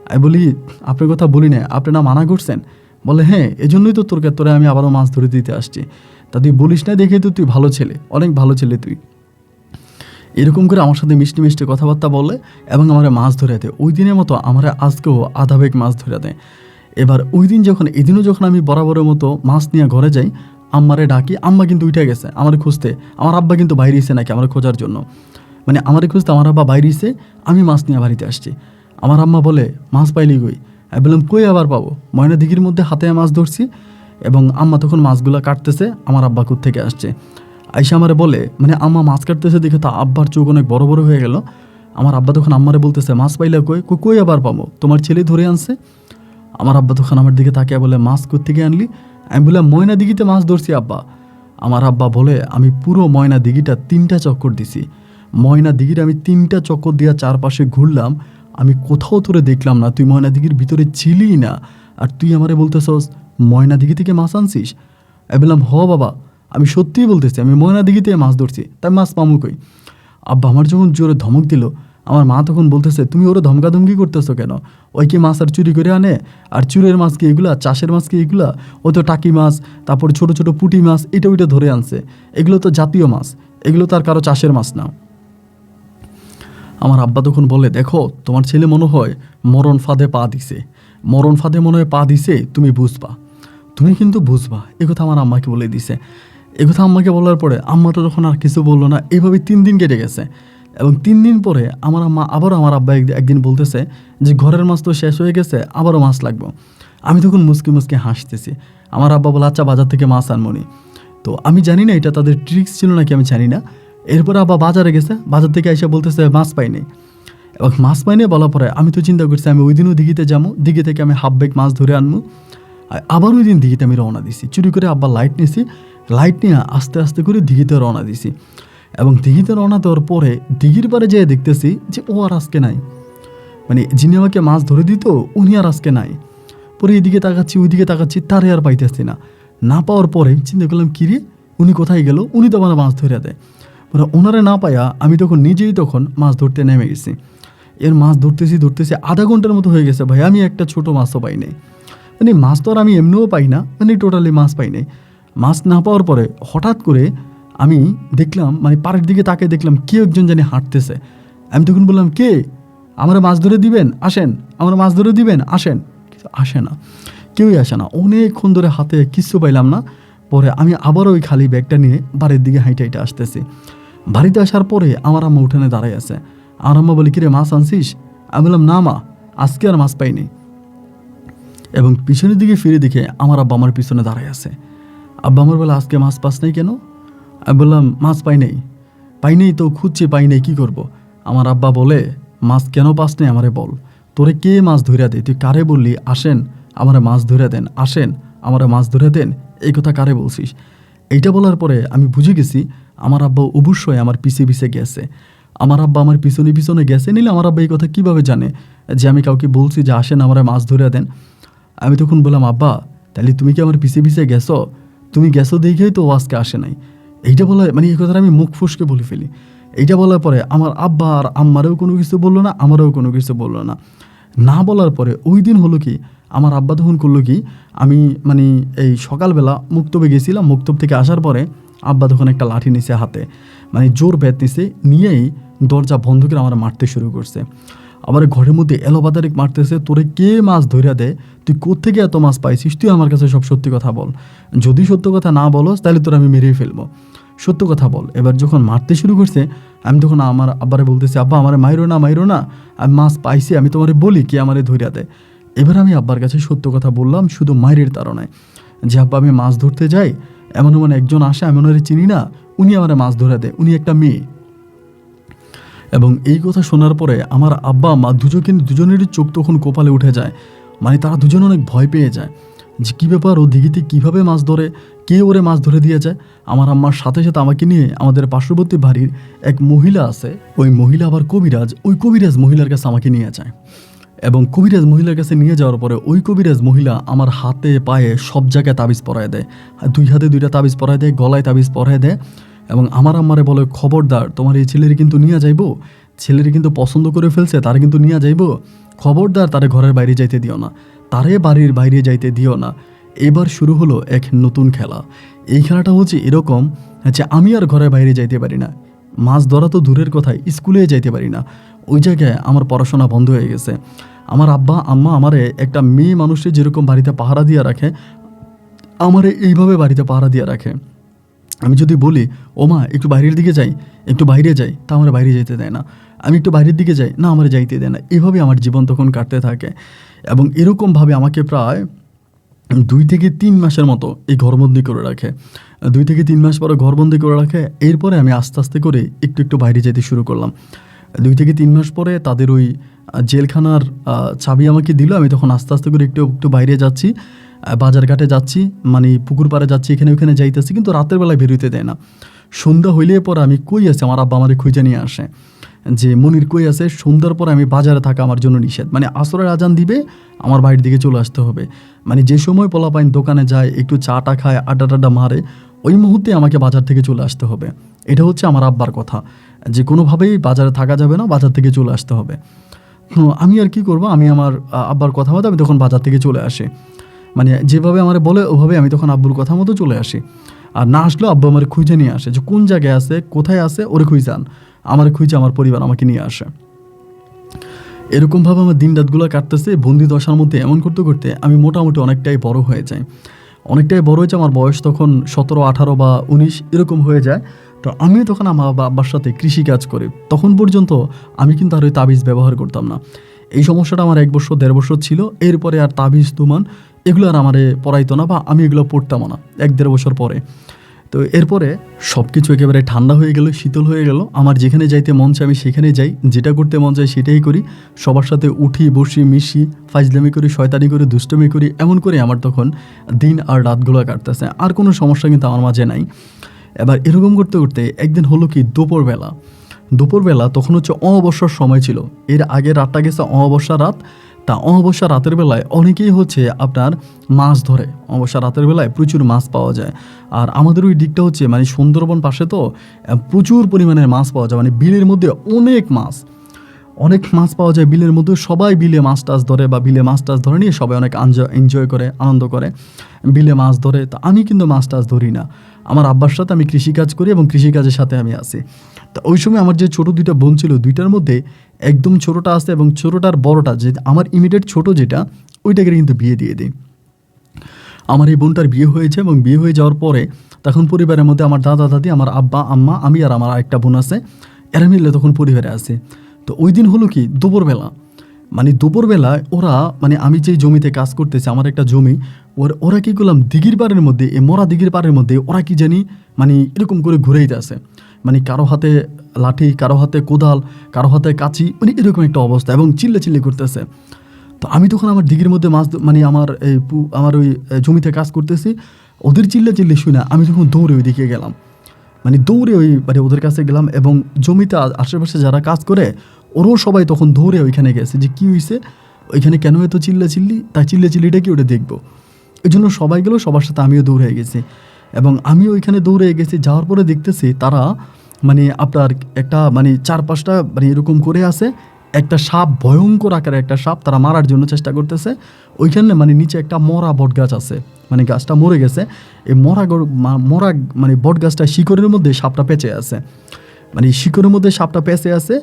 আমি বলি, আপনার কথা বলি না, আপনি না মানা করছেন? বলে হ্যাঁ এজন্যই তো তোরে আমি আবারও মাছ ধরে দিতে আসছি, তা তুই বলিস না দেখে তো তুই ভালো ছেলে, অনেক ভালো ছেলে তুই। এরকম করে আমার সাথে মিষ্টি মিষ্টি কথাবার্তা বলে এবং আমার মাছ ধরে দেয়। ওই দিনের মতো আমার আজকেও আধা বেগ মাছ ধরে দেয়। এবার ওই দিন যখন এদিনও যখন আমি বরাবরের মতো মাছ নিয়ে ঘরে যাই, আম্মারে ডাকি, আম্মা কিন্তু উঠে গেছে আমার খুঁজতে, আমার আব্বা কিন্তু বাইরে এসে নাকি আমার খোঁজার জন্য, মানে আমার খুঁজতে আমার আব্বা বাইরে এসে, আমি মাছ নিয়ে বাড়িতে আসছি। আমার আম্মা বলে, মাছ পাইলি কই? আমি বললাম কই আবার পাবো, ময়না দিঘির মধ্যে হাতে মাছ ধরছি। এবং আম্মা তখন মাছগুলো কাটতেছে, আমার আব্বা কোথা থেকে আসছে আইসা আমারে বলে, মানে আম্মা মাছ কাটতেছে দেখে তো আব্বার চোখ অনেক বড় বড় হয়ে গেল। আমার আব্বা তখন আম্মারে বলতেছে, মাছ পাইলে কই? কই আবার পাবো, তোমার ছেলে ধরে আনছে। আমার আব্বা তখন আমার দিকে তাকিয়ে বলে, মাছ কোত্থেকে আনলি? আমি বললাম ময়না দিঘিতে মাছ ধরছি আব্বা। আমার আব্বা বলে, আমি পুরো ময়না দিঘিটা 3টা চক্কর দিছি, ময়না দিঘির আমি 3টা চক্কর দিয়া চারপাশে ঘুরলাম, আমি কোথাও তোরে দেখলাম না, তুই ময়না দিঘির ভিতরে ছিলি না, আর তুই আমারে বলতেছস ময়না দিঘি থেকে মাছ আনছিস? আমি বললাম বাবা, আমি সত্যিই বলতেছি, আমি ময়না দিঘিতে মাছ ধরছি, তাই মাছ পামু কই? আব্বা আমার যখন জোরে ধমক দিল, আমার মা তখন বলতেছে, তুমি ওরা ধমকাধমকি করতেছো কেন? ওই কি মাছ আর চুরি করে আনে? আর চুরের মাছ কি এগুলা? চাষের মাছ কি এগুলা? ও তো টাকি মাছ, তারপর ছোট ছোট পুঁটি মাছ, এটা ওইটা ধরে আনছে, এগুলো তো জাতীয় মাছ, এগুলো তো আর কারো চাষের মাছ না। আমার আব্বা তখন বলে, দেখো তোমার ছেলে মনে হয় মরণ ফাঁদে পা দিছে, মরণ ফাঁদে মনে হয় পা দিছে, তুমি বুঝবা, তুমি কিন্তু বুঝবা। একথা আমার আম্মাকে বলে দিছে। একথা আম্মাকে বলার পরে আম্মা তো যখন আর কিছু বললো না, এইভাবে 3 দিন কেটে গেছে। এবং 3 দিন পরে আমার আম্মা আবারও আমার আব্বা একদিন বলতেছে যে ঘরের মাছ তো শেষ হয়ে গেছে, আবারও মাছ লাগবে। আমি তখন মুসকি মুসকি হাসতেছি। আমার আব্বা বলে, আচ্ছা বাজার থেকে মাছ আনমনি। তো আমি জানি না এটা তাদের ট্রিক্স ছিল নাকি, আমি জানি না। এরপরে আব্বা বাজারে গেছে, বাজার থেকে এসে বলতেছে মাছ পাইনি। এবং মাছ পাইনি বলার পরে আমি তো চিন্তা করছি আমি ওই দিনও দিঘিতে যাবো, দিঘি থেকে আমি হাফ বেগ মাছ ধরে আনবো। আবার ওই দিন দিঘিতে আমি রওনা দিছি, চুরি করে আব্বা লাইট নিয়েছি, লাইট নিয়ে আস্তে আস্তে করে দিঘিতে রওনা দিছি। এবং দিঘিতে রওনা দেওয়ার পরে দিঘির পারে যেয়ে দেখতেছি যে ও আর আজকে নাই, মানে যিনি আমাকে মাছ ধরে দিত উনি আর আজকে নাই। পরে এদিকে তাকাচ্ছি ওইদিকে তাকাচ্ছি, তারে আর পাইতেছি না। না পাওয়ার পরে চিন্তা করলাম, কিরে উনি কোথায় গেল? উনি তো আমার মাছ ধরে দেয়। পরে ওনারে না পাইয়া আমি তখন নিজেই তখন মাছ ধরতে নেমে গেছি। এর মাছ ধরতেছি আধা ঘন্টার মতো হয়ে গেছে ভাই, আমি একটা ছোট মাছও পাই নাই। মানে মাছ তো আর আমি এমনিও পাই না, মানে টোটালি মাছ পাই নাই। মাছ না পাওয়ার পরে হঠাৎ করে আমি দেখলাম, মানে পাড়ের দিকে তাকে দেখলাম কেউ একজন জানি হাঁটতেছে। আমি তখন বললাম, কে? আমরা মাছ ধরে দিবেন, আসেন, আমরা মাছ ধরে দিবেন, আসেন। কিন্তু আসে না, কেউই আসে না। অনেকক্ষণ ধরে হাতে কিচ্ছু পাইলাম না। পরে আমি আবার ওই খালি ব্যাগটা নিয়ে বাড়ির দিকে হাইটে হাইটে আসতেছি। বাড়িতে আসার পরে আমার আম্মা উঠানে দাঁড়ায় আছে। আমার আম্মা বলে, কিরে মাছ আনছিস? আমি বললাম, না মা, আজকে আর মাছ পাইনি। এবং পিছনের দিকে ফিরে দেখে আমার আব্বা আমার পিছনে দাঁড়ায় আছে। আব্বা আমার বলে, আজকে মাছ পাস নাই কেন? আমি বললাম, মাছ পাই নেই তো খুঁজছি, পাই নেই, কী করবো? আমার আব্বা বলে, মাছ কেন পাস নেই আমারে বল, তোরে কে মাছ ধরে দে? তুই কারে বললি আসেন আমারে মাছ ধরে দেন, আসেন আমারে মাছ ধরে দেন, এই কথা কারে বলছিস? এইটা বলার পরে আমি বুঝে গেছি আমার আব্বা অবশ্যই আমার পিছে পিছে গেছে। আমার আব্বা আমার পিছনে পিছনে গেছে, নিলে আমার আব্বা এই কথা কীভাবে জানে যে আমি কাউকে বলছি যে আসেন আমারে মাছ ধরে দেন? আমি তখন বললাম, আব্বা তাহলে তুমি কি আমার পিছে পিছে গেছো? তুমি গেছো দেখেই তো ও আজকে আসে নাই। এইটা বলা, মানে এই কথাটা আমি মুখ ফুসকে বলে ফেলি। এইটা বলার পরে আমার আব্বা আর আম্মারেও কোনো কিছু বললো না, আমারও কোনো কিছু বললো না। না বলার পরে ওই দিন হলো কি, আমার আব্বা তখন করলো কি, আমি মানে এই সকালবেলা মুক্তবে গেছিলাম, মুক্তব থেকে আসার পরে আব্বা তখন একটা লাঠি নিছে হাতে, মানে জোর ব্যাট নিছে, নিয়েই দরজা বন্ধ করে আমার মারতে শুরু করছে। আবার ঘরের মধ্যে এলোপাতারিক মারতেছে, তোরে কে মাছ ধরিয়া দেয়? তুই কোত্থেকে এত মাছ পাইছিস? তুই আমার কাছে সব সত্যি কথা বল, যদি সত্য কথা না বলস তাহলে তোর আমি মেরেই ফেলবো, সত্য কথা বল। এবার যখন মারতে শুরু করছে আমি তখন আমার আব্বারে বলতেছি, আব্বা আমারে মাইরো না, আমি মাছ পাইছি, আমি তোমারে বলি কে আমারে ধরিয়া দেয়। এবার আমি আব্বার কাছে সত্য কথা বললাম, শুধু মায়ের তাড়নায়, যে আব্বা আমি মাছ ধরতে যাই, এমন এমন একজন আসে, আমি ওনারে চিনি না, উনি আমার মাছ ধরে দেয়, উনি একটা মেয়ে। এবং এই কথা শোনার পরে আমার আব্বা মা দুজনেরই চোখ তখন কপালে উঠে যায়। মানে তারা দুজন অনেক ভয় পেয়ে যায় যে কী ব্যাপার, ও দিঘিতে কীভাবে মাছ ধরে, কে ওরে মাছ ধরে দিয়ে যায়। আমার আম্মার সাথে সাথে আমাকে নিয়ে আমাদের পার্শ্ববর্তী বাড়ির এক মহিলা আছে, ওই মহিলা আবার কবিরাজ, ওই কবিরাজ মহিলার কাছে আমাকে নিয়ে যায়। এবং কবিরাজ মহিলার কাছে নিয়ে যাওয়ার পরে ওই কবিরাজ মহিলা আমার হাতে পায়ে সব জায়গায় তাবিজ পরায় দেয়, 2 হাতে 2টা তাবিজ পরায় দেয়, গলায় তাবিজ পরায় দেয়। এবং আমার আম্মারে বলে, খবরদার, তোমার এই ছেলের কিন্তু নিয়ে যাইবো, ছেলের কিন্তু পছন্দ করে ফেলছে, তারে কিন্তু নিয়ে যাইবো, খবরদার তারে ঘরের বাইরে যাইতে দিও না, তারে বাড়ির বাইরে যাইতে দিও না। এবার শুরু হলো এক নতুন খেলা। এই খেলাটা হচ্ছে এরকম যে আমি আর ঘরের বাইরে যাইতে পারি না, মাছ ধরা তো দূরের কথায়, স্কুলে যাইতে পারি না। ওই জায়গায় আমার পড়াশোনা বন্ধ হয়ে গেছে। আমার আব্বা আম্মা আমারে একটা মেয়ে মানুষের যেরকম বাড়িতে পাহারা দিয়ে রাখে, আমারে এইভাবে বাড়িতে পাহারা দিয়ে রাখে। আমি যদি বলি, ও মা একটু বাইরের দিকে যাই, একটু বাইরে যাই, তা আমার বাইরে যেতে দেয় না। আমি একটু বাইরের দিকে যাই, না আমার যাইতে দেয় না। এভাবে আমার জীবন তখন কাটতে থাকে। এবং এরকমভাবে আমাকে প্রায় 2 থেকে 3 মাসের মতো এই ঘরবন্দি করে রাখে। 2 থেকে 3 মাস পরে ঘরবন্দি করে রাখে। এরপরে আমি আস্তে আস্তে করে একটু একটু বাইরে যেতে শুরু করলাম। 2 থেকে 3 মাস পরে তাদের ওই জেলখানার চাবি আমাকে দিল। আমি তখন আস্তে আস্তে করে একটু একটু বাইরে যাচ্ছি, বাজার ঘাটে যাচ্ছি, মানে পুকুর পাড়ে যাচ্ছি, এখানে ওখানে যাইতেছি, কিন্তু রাতের বেলায় বেরোইতে দেয় না। সন্ধ্যা হইলে পরে আমি কই আছি, আমার আব্বা আমারে খুঁজে নিয়ে আসে যে মনির কই আছে। সন্ধ্যার পরে আমি বাজারে থাকা আমার জন্য নিষেধ, মানে আসরের আজান দিবে আমার বাড়ির দিকে চলে আসতে হবে। মানে যে সময় পোলাপাইন দোকানে যায়, একটু চাটা খায়, আড্ডা টাড্ডা মারে, ওই মুহূর্তে আমাকে বাজার থেকে চলে আসতে হবে। এটা হচ্ছে আমার আব্বার কথা, যে কোনোভাবেই বাজারে থাকা যাবে না, বাজার থেকে চলে আসতে হবে। আমি আর কি করব, আমি আমার আব্বার কথা মতো আমি তখন বাজার থেকে চলে আসি। মানে যেভাবে আমার বলে ওভাবে আমি তখন আব্বুর কথা মতো চলে আসি। আর না আসলেও আব্বু আমার খুঁজে নিয়ে আসে, যে কোন জায়গায় আছে, কোথায় আছে, ওরে খুঁজে আন। আমার খুঁজে আমার পরিবার আমাকে নিয়ে আসে। এরকমভাবে আমার দিন রাতগুলো কাটতেছে বন্দি দশার মধ্যে। এমন করতে করতে আমি মোটামুটি অনেকটাই বড় হয়ে যাই। আমার বয়স তখন 17, 18 বা 19 এরকম হয়ে যায়। তো আমিও তখন আমার আব্বার সাথে কৃষিকাজ করি। তখন পর্যন্ত আমি কিন্তু আর ওই তাবিজ ব্যবহার করতাম না। এই সমস্যাটা আমার 1 বছর 1.5 বছর ছিল। এরপরে আর তাবিজ তুমান এগুলো আর আমারে পড়াইতো না, বা আমি এগুলো পড়তাম না 1-1.5 বছর পরে। তো এরপরে সব কিছু একেবারে ঠান্ডা হয়ে গেল, শীতল হয়ে গেল। আমার যেখানে যাইতে মন চায় আমি সেখানে যাই, যেটা করতে মন চায় সেটাই করি। সবার সাথে উঠি, বসি, মিশি, ফাইজলামি করি, শয়তানি করি, দুষ্টমি করি। এমন করে আমার তখন দিন আর রাতগুলো কাটতেছে। আর কোনো সমস্যা কিন্তু আমার মাঝে নাই। এবার এরকম করতে করতে একদিন হলো কি, দুপুরবেলা তখন হচ্ছে অমাবস্যার সময় ছিল। এর আগে রাতটা গেছে অমাবস্যা রাত। তা অমাবস্যা রাতের বেলায় অনেকেই হচ্ছে আপনার মাছ ধরে। অমাবস্যা রাতের বেলায় প্রচুর মাছ পাওয়া যায়। আর আমাদের ওই দিকটা হচ্ছে মানে সুন্দরবন পাশে, তো প্রচুর পরিমাণে মাছ পাওয়া যায়। মানে বিলের মধ্যে অনেক মাছ পাওয়া যায় বিলের মধ্যে। সবাই বিলে মাছ টাছ ধরে, বা বিলে মাছ টাছ ধরে নিয়ে সবাই অনেক এনজয় করে, আনন্দ করে, বিলে মাছ ধরে। তা আমি কিন্তু মাছ টাছ ধরি না। আমার আব্বার সাথে আমি কৃষিকাজ করি এবং কৃষিকাজের সাথে আমি আছি। তা ওই সময় আমার যে ছোটো 2টা বোন ছিল, 2টার মধ্যে একদম ছোটোটা আছে এবং ছোটোটার বড়টা, যে আমার ইমিডিয়েট ছোটো যেটা, ওইটাকে কিন্তু বিয়ে দিয়ে দিই। আমার এই বোনটার বিয়ে হয়েছে, এবং বিয়ে হয়ে যাওয়ার পরে তখন পরিবারের মধ্যে আমার দাদা দাদি, আমার আব্বা আম্মা, আমি আর আমার আরেকটা বোন আছে, এরা মিলে তখন পরিবারে আছে। তো ওই দিন হলো কি, দুপুরবেলায় ওরা, মানে আমি যেই জমিতে কাজ করতেছি, আমার একটা জমি, ওরা কী করলাম, দিঘির পাড়ের মধ্যে, মরা দিঘির পাড়ের মধ্যে ওরা কি জানি মানে এরকম করে ঘুরেইতে আছে। মানে কারো হাতে লাঠি, কারো হাতে কোদাল, কারো হাতে কাঁচি, মানে এরকম একটা অবস্থা, এবং চিল্লে করতেছে। তো আমি তখন আমার দিঘির মধ্যে মাছ, মানে আমার ওই জমিতে কাজ করতেছি, ওদের চিল্লে শুনে আমি তখন দৌড়ে ওই দিকে গেলাম। মানে ওদের কাছে গেলাম, এবং জমিতে আশেপাশে যারা কাজ করে ওরাও সবাই তখন দৌড়ে ওইখানে গেছে, যে কী হয়েছে, ওইখানে কেন এত চিল্লিটা কি ওটা দেখবো। এই জন্য সবাই গেল, সবার সাথে আমিও দৌড়ে গেছি। এবং আমি ওইখানে দৌড়ে গেছি, যাওয়ার পরে দেখতেছি তারা মানে আপনার একটা মানে 4-5টা মানে এরকম করে আছে, একটা সাপ, ভয়ঙ্কর আকারের একটা সাপ, তারা মারার জন্য চেষ্টা করতেছে। ওইখানে মানে নিচে একটা মরা বট গাছ আছে, মানে গাছটা মরে গেছে। এই মরা মানে বট গাছটা শিকড়ের মধ্যে সাপটা পেঁচে আছে, মানে শিকড়ের মধ্যে সাপটা পেঁচে আছে,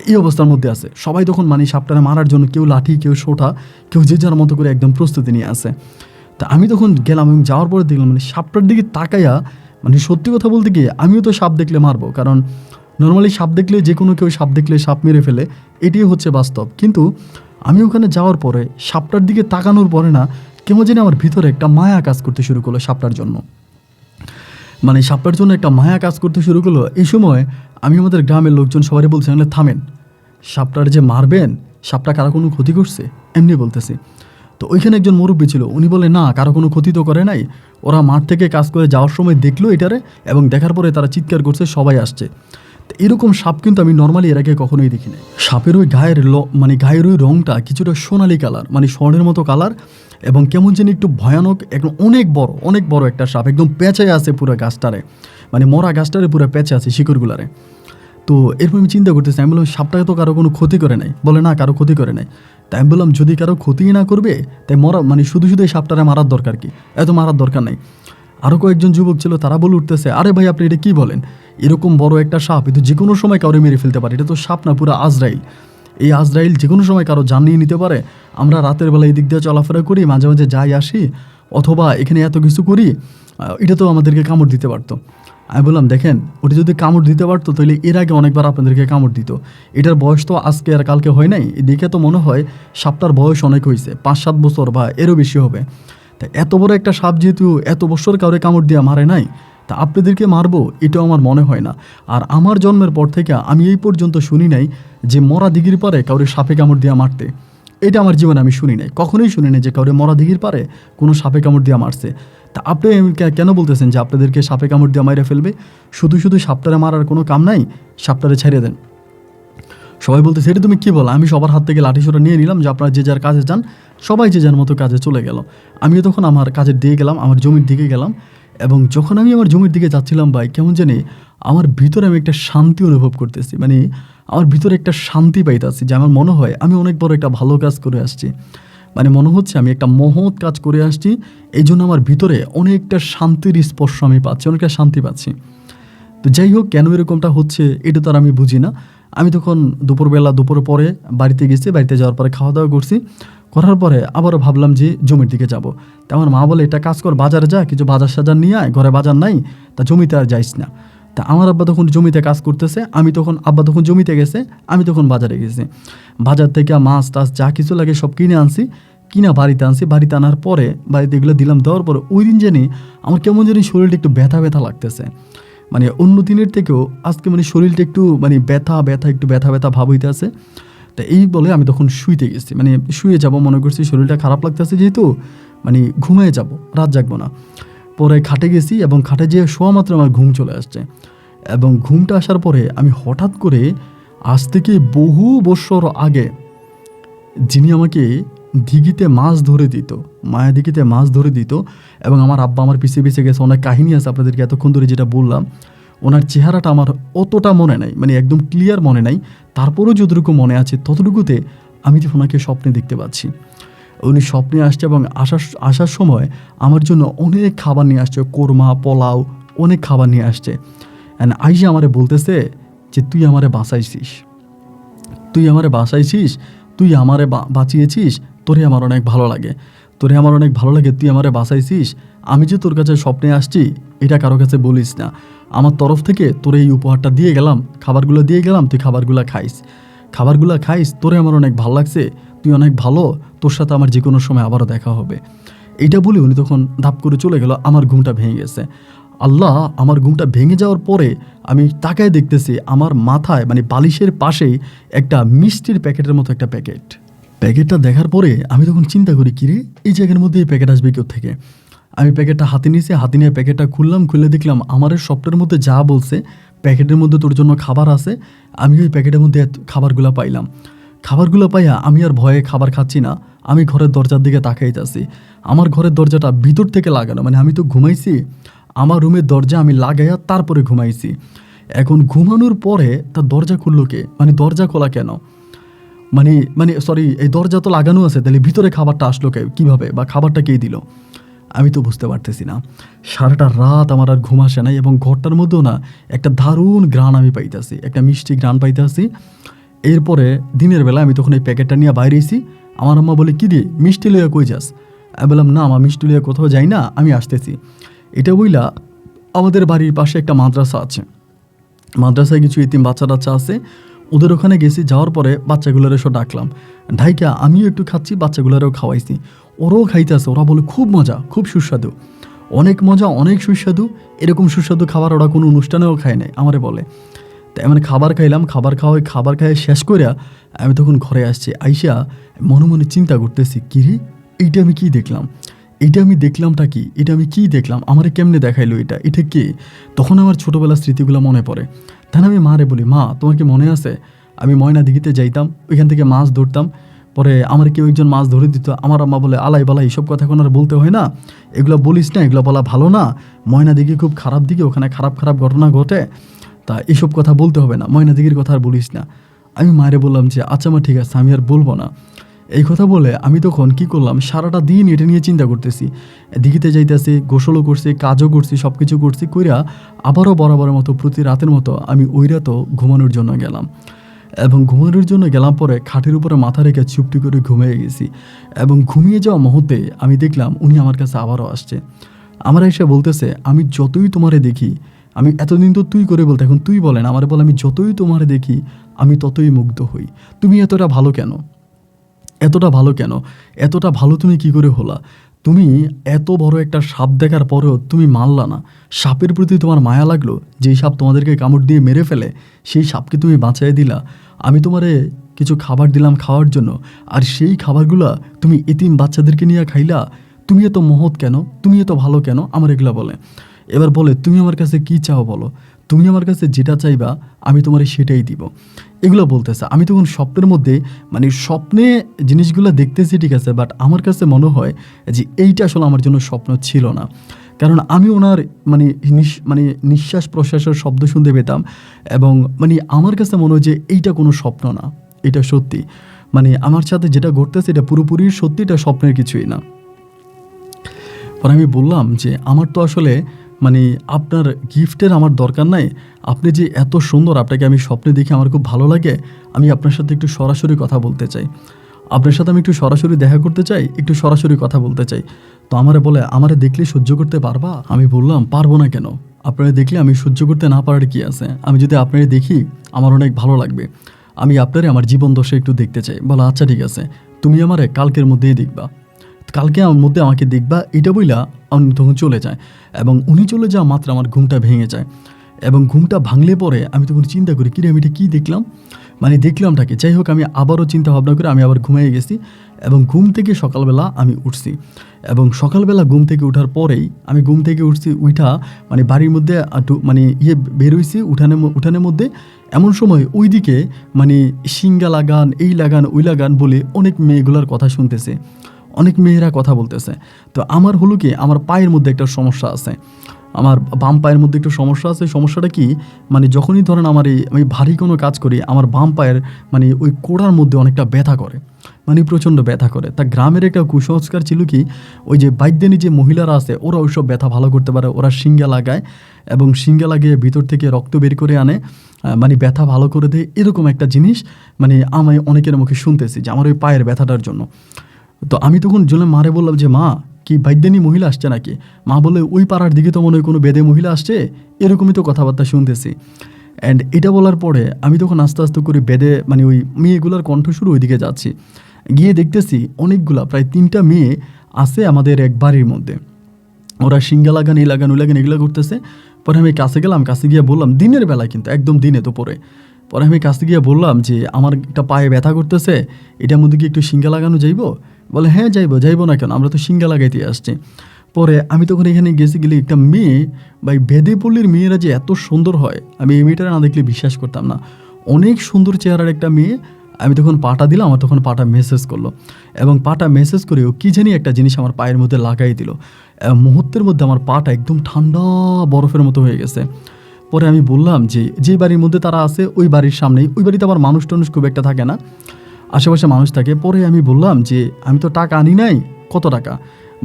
এই অবস্থার মধ্যে আছে। সবাই তখন মানে সাপটা মারার জন্য কেউ লাঠি, কেউ সোঁটা, কেউ যে যার মতো করে একদম প্রস্তুতি নিয়ে আছে। তা আমি তখন গেলাম, এবং যাওয়ার পরে দেখলাম মানে সাপটার দিকে তাকাইয়া, মানে সত্যি কথা বলতে গিয়ে আমিও তো সাপ দেখলে মারবো, কারণ নর্মালি সাপ দেখলে কেউ সাপ দেখলে সাপ মেরে ফেলে, এটাই হচ্ছে বাস্তব। কিন্তু আমি ওখানে যাওয়ার পরে সাপটার দিকে তাকানোর পরে না, কেমন জানি আমার ভিতরে একটা মায়া কাজ করতে শুরু করলো সাপটার জন্য। মানে সাপটার জন্য একটা মায়া কাজ করতে শুরু করলো। এই সময় আমি আমাদের গ্রামের লোকজন সবাই বলছে থামেন, সাপটার যে মারবেন, সাপটা কারো কোনো ক্ষতি করছে এমনি বলতেছি। তো ওইখানে একজন মুরব্বী ছিল, উনি বলে না, কারো কোনো ক্ষতি তো করে নাই, ওরা মাঠ থেকে কাজ করে যাওয়ার সময় দেখলো এটারে, এবং দেখার পরে তারা চিৎকার করছে, সবাই আসছে। তো এরকম সাপ কিন্তু আমি নর্মালি এর আগে কখনোই দেখি নাই। সাপের ওই গায়ের ওই রঙটা কিছুটা সোনালি কালার, মানে স্বর্ণের মতো কালার, এবং কেমন যেন একটু ভয়ানক, একদম অনেক বড় একটা সাপ, একদম পেঁচায় আছে পুরো গাছটারে, মানে মরা গাছটারে পুরো পেঁচে আছে শিকড়গুলারে। তো এরপর আমি চিন্তা করতেছি, আমি বললাম সাপটাকে তো কারো কোনো ক্ষতি করে নাই। বলে না, কারো ক্ষতি করে নাই। তাই আমি বললাম যদি কারো ক্ষতি না করবে, তাই শুধু এই সাপটারে মারার দরকার কি, এত মারার দরকার নাই। আরও কয়েকজন যুবক ছিল, তারা বলে উঠতেছে, আরে ভাই আপনি এটা কী বলেন, এরকম বড় একটা সাপ এ তো যে কোনো সময় কাউরে মেরে ফেলতে পারে, এটা তো সাপ না, পুরো আজরাইল। এই আজরাইল যে কোনো সময় কারো জান নিয়ে নিতে পারে। আমরা রাতের বেলা এই দিক দিয়ে চলাফেরা করি, মাঝে মাঝে যাই আসি, অথবা এখানে এত কিছু করি, এটা তো আমাদেরকে কামড় দিতে পারতো। আমি বললাম দেখেন, ওটা যদি কামড় দিতে পারতো তাহলে এর আগে অনেকবার আপনাদেরকে কামড় দিত। এটার বয়স তো আজকে আর কালকে হয় নাই, দেখে তো মনে হয় সাপটার বয়স অনেক হয়েছে, 5-7 বছর বা এরও বেশি হবে। তা এত বড় একটা সাপ যেহেতু এত বছর কাউরে কামড় দিয়ে মারে নাই, তা আপনাদেরকে মারবো এটাও আমার মনে হয় না। আর আমার জন্মের পর থেকে আমি এই পর্যন্ত শুনি নাই যে মরা দিঘির পারে কাউরে সাপে কামড় দিয়ে মারতে। এটা আমার জীবনে আমি শুনি নাই, কখনোই শুনি নাই যে কাউরে মরা দিঘির পারে কোনো সাপে কামড় দিয়ে মারছে। তা আপনি কেন বলতেছেন যে আপনাদেরকে সাপে কামড় দিয়ে মাইরে ফেলবে? শুধু সাপটারে মারার কোনো কাম নাই, সাপটারে ছেড়ে দেন। সবাই বলতেছে এটা তুমি কী বলো? আমি সবার হাত থেকে লাঠি সোটা নিয়ে নিলাম যে আপনারা যে যার কাজে যান, সবাই যে যার মতো কাজে চলে গেল। আমিও তখন আমার কাজের দিকে গেলাম, আমার জমির দিকে গেলাম। এবং যখন আমি আমার জমির দিকে যাচ্ছিলাম ভাই, কেমন জানি আমার ভিতরে আমি একটা শান্তি অনুভব করতেছি, মানে আমার ভিতরে একটা শান্তি পাইতেছি, যে আমার মনে হয় আমি অনেক বড় একটা ভালো কাজ করে আসছি। মানে মনে হচ্ছে আমি একটা মহৎ কাজ করে আসছি, এই জন্য আমার ভিতরে অনেকটা শান্তির স্পর্শ আমি পাচ্ছি, অনেকটা শান্তি পাচ্ছি। তো যাই হোক, কেন এরকমটা হচ্ছে এটা তো আর আমি বুঝি না। আমি তখন দুপুর পরে বাড়িতে গেছি, বাড়িতে যাওয়ার পরে খাওয়া দাওয়া করছি, করার পরে আবারও ভাবলাম যে জমির দিকে যাব। তা আমার মা বলে এটা কাজ কর, বাজারে যা, কিছু বাজার সাজার নিয়ে আয়, ঘরে বাজার নাই, তা জমিতে আর যাইস না। তা আমার আব্বা তখন জমিতে কাজ করতেছে, আব্বা তখন জমিতে গেছে, আমি তখন বাজারে গেছি। বাজার থেকে মাছ টাছ যা কিছু লাগে সব কিনে আনছি, বাড়িতে আনার পরে বাড়িতে এগুলো দিলাম, দেওয়ার পরে ওই দিন জানি আমার কেমন জানি শরীরটা একটু ব্যথা লাগতেছে। মানে অন্য দিনের থেকেও আজকে মানে শরীরটা একটু একটু ব্যথা ভাব হইতে আছে। তা এই বলে আমি তখন শুইতে গেছি, মানে শুয়ে যাব মনে করছি, শরীরটা খারাপ লাগতেছে যেহেতু, মানে ঘুমিয়ে যাব, রাত জাগবো না। পরে খাটে গেছি, এবং খাটে যেয়ে শোয়া মাত্র আমার ঘুম চলে আসছে। এবং ঘুমটা আসার পরে আমি হঠাৎ করে আজ থেকে বহু বছর আগে যিনি আমাকে দিঘিতে মাছ ধরে দিত, মায়া দিঘিতে মাছ ধরে দিত, এবং আমার আব্বা আমার পিছিয়ে গেছে, অনেক কাহিনী আছে আপনাদেরকে এতক্ষণ ধরে যেটা বললাম। ওনার চেহারাটা আমার অতটা মনে নাই, মানে একদম ক্লিয়ার মনে নাই, তারপরেও যতটুকু মনে আছে ততটুকুতে আমি যে ওনাকে স্বপ্নে দেখতে পাচ্ছি। উনি স্বপ্নে আসছে, এবং আসার সময় আমার জন্য অনেক খাবার নিয়ে আসছে, কোরমা, পোলাও, অনেক খাবার নিয়ে আসছে। অ্যান্ড আইসে আমারে বলতেছে যে তুই আমারে বাঁচাইছিস, তুই আমারে বাঁচিয়েছিস, তোরে আমার অনেক ভালো লাগে, তুই আমারে বাঁচাইছিস। আমি যে তোর কাছে স্বপ্নে আসছি এটা কারো কাছে বলিস না, আমার তরফ থেকে তোর এই উপহারটা দিয়ে গেলাম, খাবারগুলো দিয়ে গেলাম, তুই খাবারগুলো খাইস, তোরে আমার অনেক ভালো লাগছে, তুই অনেক ভালো, তোর সাথে আমার যে কোনো সময় আবারও দেখা হবে। এইটা বলে উনি তখন ধাপ করে চলে গেল। আমার ঘুমটা ভেঙে গেছে। আল্লাহ, আমার ঘুমটা ভেঙে যাওয়ার পরে আমি তাকায় দেখতেছি আমার মাথায়, মানে বালিশের পাশেই একটা মিষ্টির প্যাকেটের মতো একটা প্যাকেটটা দেখার পরে আমি তখন চিন্তা করি, কিরে এই জায়গার মধ্যে এই প্যাকেট আসবে কেউ থেকে। আমি প্যাকেটটা হাতে নিয়ে প্যাকেটটা খুলে দেখলাম আমার স্বপ্নের মধ্যে যা বলছে, প্যাকেটের মধ্যে তোর জন্য খাবার আছে। আমি ওই প্যাকেটের মধ্যে খাবারগুলো পাইলাম। খাবারগুলো পাইয়া আমি আর ভয়ে খাবার খাচ্ছি না, আমি ঘরের দরজার দিকে তাকাইতেছি। আমার ঘরের দরজাটা ভিতর থেকে লাগানো, মানে আমি তো ঘুমাইছি, আমার রুমের দরজা আমি লাগাইয়া তারপরে ঘুমাইছি। এখন ঘুমানোর পরে তার দরজা খুললো কে, মানে দরজা খোলা কেন, সরি এই দরজা তো লাগানো আছে, তাহলে ভিতরে খাবারটা আসলো কীভাবে, বা খাবারটা কে দিল, আমি তো বুঝতে পারতেছি না। সারাটা রাত আমার আর ঘুম আসে নাই, এবং ঘরটার মধ্যেও না একটা দারুণ ঘ্রাণ আমি পাইতেছি, একটা মিষ্টি ঘ্রাণ পাইতেছি। এরপরে দিনের বেলা আমি তখন এই প্যাকেটটা নিয়ে বাইরেছি। আমার আম্মা বলে, কি রে মিষ্টি লইয়া কই যাস? আমি বললাম, না আমার মিষ্টি লইয়া কোথাও যাই না, আমি আসতেছি। এটা বইলা আমাদের বাড়ির পাশে একটা মাদ্রাসা আছে, মাদ্রাসায় কিছু ইতিম বাচ্চা আছে, ওদের ওখানে গেছি। যাওয়ার পরে বাচ্চাগুলোর এসব ডাকলাম, আমিও একটু খাচ্ছি, বাচ্চাগুলোরও খাওয়াইছি, ওরাও খাইতেছে। ওরা বলে খুব মজা, খুব সুস্বাদু। অনেক মজা, অনেক সুস্বাদু, এরকম সুস্বাদু খাবার ওরা কোনো অনুষ্ঠানেও খায় নাই, আমারে বলে। তাই মানে খাবার খাইলাম, খাবার খাই শেষ করিয়া আমি তখন ঘরে আসছি। আইসা মনে মনে চিন্তা করতেছি, কিরে এইটা আমি কি দেখলাম, এইটা আমি দেখলামটা কি, এটা আমি কি দেখলাম, আমারে কেমনে দেখাইলো, এটা কে? তখন আমার ছোটোবেলার স্মৃতিগুলো মনে পড়ে। তাহলে আমি মারে বলি, মা তোমার কি মনে আছে আমি ময়না দিঘিতে যাইতাম, ওইখান থেকে মাছ ধরতাম, পরে আমার কেউ একজন মাছ ধরে দিত, আমার আম্মা বলে আলাই বালাই এইসব কথা এখন আর বলতে হয় না, এগুলো বলিস না, এগুলো বলা ভালো না, ময়না দিঘি খুব খারাপ দিকে, ওখানে খারাপ খারাপ ঘটনা ঘটে, তা এসব কথা বলতে হবে না, ময়না দিঘির কথা আর বলিস না। আমি মায়েরে বললাম যে আচ্ছা মা ঠিক আছে, আমি আর বলবো না। এই কথা বলে আমি তখন কি করলাম, সারাটা দিন এটা নিয়ে চিন্তা করতেছি, দিঘিতে যাইতেছি, গোসলও করছি, কাজও করছি, সব কিছু করছি, কইরা আবারও বরাবরের মতো প্রতি রাতের মতো আমি ওই রাতও ঘুমানোর জন্য গেলাম। এবং ঘুমানোর জন্য গেলাম, পরে খাটের উপরে মাথা রেখে চুপটি করে ঘুমিয়ে গেছি। এবং ঘুমিয়ে যাওয়া মুহূর্তে আমি দেখলাম উনি আমার কাছে আবারও আসছে। আমার এসে বলতেছে, আমি যতই তোমারে দেখি, আমি এতদিন তো তুই করে বলতে, এখন তুই বলেন, আমার বলে আমি যতই তোমারে দেখি আমি ততই মুগ্ধ হই, তুমি এতটা ভালো কেন, এতটা ভালো কেন, এতটা ভালো তুমি কি করে হলা, তুমি এত বড় একটা সাপ দেখার পরেও তুমি মারলা না, সাপের প্রতি তোমার মায়া লাগলো, যেই সাপ তোমাদেরকে কামড় দিয়ে মেরে ফেলে সেই সাপকে তুমি বাঁচাই দিলা, আমি তোমারে কিছু খাবার দিলাম খাওয়ার জন্য, আর সেই খাবারগুলা তুমি এতিম বাচ্চাদেরকে নিয়ে খাইলা, তুমি এত মহৎ কেন, তুমি এত ভালো কেন, আমার এগুলা বলে। এবার বলে তুমি আমার কাছে কি চাও বলো, তুমি আমার কাছে যেটা চাইবা আমি তোমারে সেটাই দিব, এগুলো বলতেছে। আমি তখন স্বপ্নের মধ্যে মানে স্বপ্নে জিনিসগুলো দেখতেছি ঠিক আছে, বাট আমার কাছে মনে হয় যে এইটা আসলে আমার জন্য স্বপ্ন ছিল না, কারণ আমি ওনার মানে নিঃশ্বাস প্রশ্বাসের শব্দ শুনতে পেতাম, এবং মানে আমার কাছে মনে হয় যে এইটা কোনো স্বপ্ন না, এটা সত্যি, মানে আমার সাথে যেটা ঘটতেছে এটা পুরোপুরি সত্যি, এটা স্বপ্নের কিছুই না। পরে আমি বললাম যে আমার তো আসলে মানে আপনার গিফটের আমার দরকার নাই, আপনি যে এত সুন্দর, আপনাকে আমি স্বপ্নে দেখে আমার খুব ভালো লাগে, আমি আপনার সাথে একটু সরাসরি কথা বলতে চাই, আপনার সাথে আমি একটু সরাসরি দেখা করতে চাই, একটু সরাসরি কথা বলতে চাই। তো আমারে বলে, আমারে দেখলে সহ্য করতে পারবা? আমি বললাম পারবো না কেন, আপনারা দেখলে আমি সহ্য করতে না পারার কি আছে, আমি যদি আপনারা দেখি আমার অনেক ভালো লাগবে, আমি আপনারে আমার জীবন দশা একটু দেখতে চাই। বলো আচ্ছা ঠিক আছে, তুমি আমারে কালকের মধ্যেই দেখবা, কালকে আমার মধ্যে আমাকে দেখবা, এটা বইলা উনি তখন চলে যায়। এবং উনি চলে যাওয়া মাত্র আমার ঘুমটা ভেঙে যায়, এবং ঘুমটা ভাঙলে পরে আমি তখন চিন্তা করি, কিরে আমি এটা কী দেখলাম, মানে দেখলামটাকে। যাই হোক, আমি আবারও চিন্তা ভাবনা করে আমি আবার ঘুমিয়ে গেছি, এবং ঘুম থেকে সকালবেলা আমি উঠছি, এবং সকালবেলা ঘুম থেকে ওঠার পরেই আমি ঘুম থেকে উঠছি, উঠা মানে বাড়ির মধ্যে একটু মানে বেরোইছি উঠানের মধ্যে, এমন সময় ওইদিকে মানে সিঙ্গা লাগান, এই লাগান, ওই লাগান বলে অনেক মেয়েগুলার কথা শুনতেছে, অনেক মেয়েরা কথা বলতেছে। তো আমার হলো কি, আমার পায়ের মধ্যে একটা সমস্যা আছে, আমার বাম পায়ের মধ্যে একটু সমস্যা আছে। সমস্যাটা কি, মানে যখনই ধরেন আমি ভারী কোনো কাজ করি, আমার বাম পায়ের মানে ওই কোড়ার মধ্যে অনেকটা ব্যথা করে, মানে প্রচণ্ড ব্যথা করে। তা গ্রামের একটা কুসংস্কার ছিল কি, ওই যে বাইদ্যানি যে মহিলারা আছে ওরা ওইসব ব্যথা ভালো করতে পারে, ওরা শিঙ্গা লাগায়, এবং শিঙ্গা লাগিয়ে ভিতর থেকে রক্ত বের করে আনে, মানে ব্যথা ভালো করে দেয়, এরকম একটা জিনিস মানে আমি অনেকের মুখে শুনতেছি যে আমার ওই পায়ের ব্যথাটার জন্য। তো আমি তখন মারে বললাম যে মা, কি বাইদ্যানি মহিলা আসছে নাকি? মা বলে, ওই পাড়ার দিকে তো মনে হয় কোনো বেদে মহিলা আসছে, এরকমই তো কথাবার্তা শুনতেছি। অ্যান্ড এটা বলার পরে আমি তখন আস্তে আস্তে করে বেদে মানে ওই মেয়েগুলোর কণ্ঠস্বর ওইদিকে যাচ্ছি, গিয়ে দেখতেছি অনেকগুলা প্রায় 3টা মেয়ে আছে আমাদের এক বাড়ির মধ্যে, ওরা সিঙ্গা লাগান, এই লাগান, ওই লাগান, এগুলো করতেছে। পরে আমি কাছে গেলাম, কাছে গিয়ে বললাম, দিনের বেলায় কিন্তু একদম দিনে তো পরে, পরে আমি কাছে গিয়ে বললাম যে আমার একটা পায়ে ব্যথা করতেছে, এটার মধ্যে কি একটু সিঙ্গা লাগানো যাইবো? বলে হ্যাঁ যাইবো না কেন, আমরা তো সিঙ্গা লাগাইতে আসছি। পরে আমি তখন এখানে গেলে একটা মেয়ে, ভাই বেদে পল্লীর মেয়েরা যে এত সুন্দর হয়, আমি এই মেয়েটা না দেখলে বিশ্বাস করতাম না, অনেক সুন্দর চেহারার একটা মেয়ে। আমি তখন পাটা দিলাম, আমার তখন পাটা মেসেজ করলো, এবং পাটা মেসেজ করেও কী জানি একটা জিনিস আমার পায়ের মধ্যে লাগাই দিল, মুহূর্তের মধ্যে আমার পাটা একদম ঠান্ডা বরফের মতো হয়ে গেছে। পরে আমি বললাম যে বাড়ির মধ্যে তারা আছে ওই বাড়ির সামনেই, ওই বাড়িতে আবার মানুষ টানুষ খুব একটা থাকে না, আশেপাশে মানুষ থাকে। পরে আমি বললাম যে আমি তো টাকা আনি নাই, কত টাকা?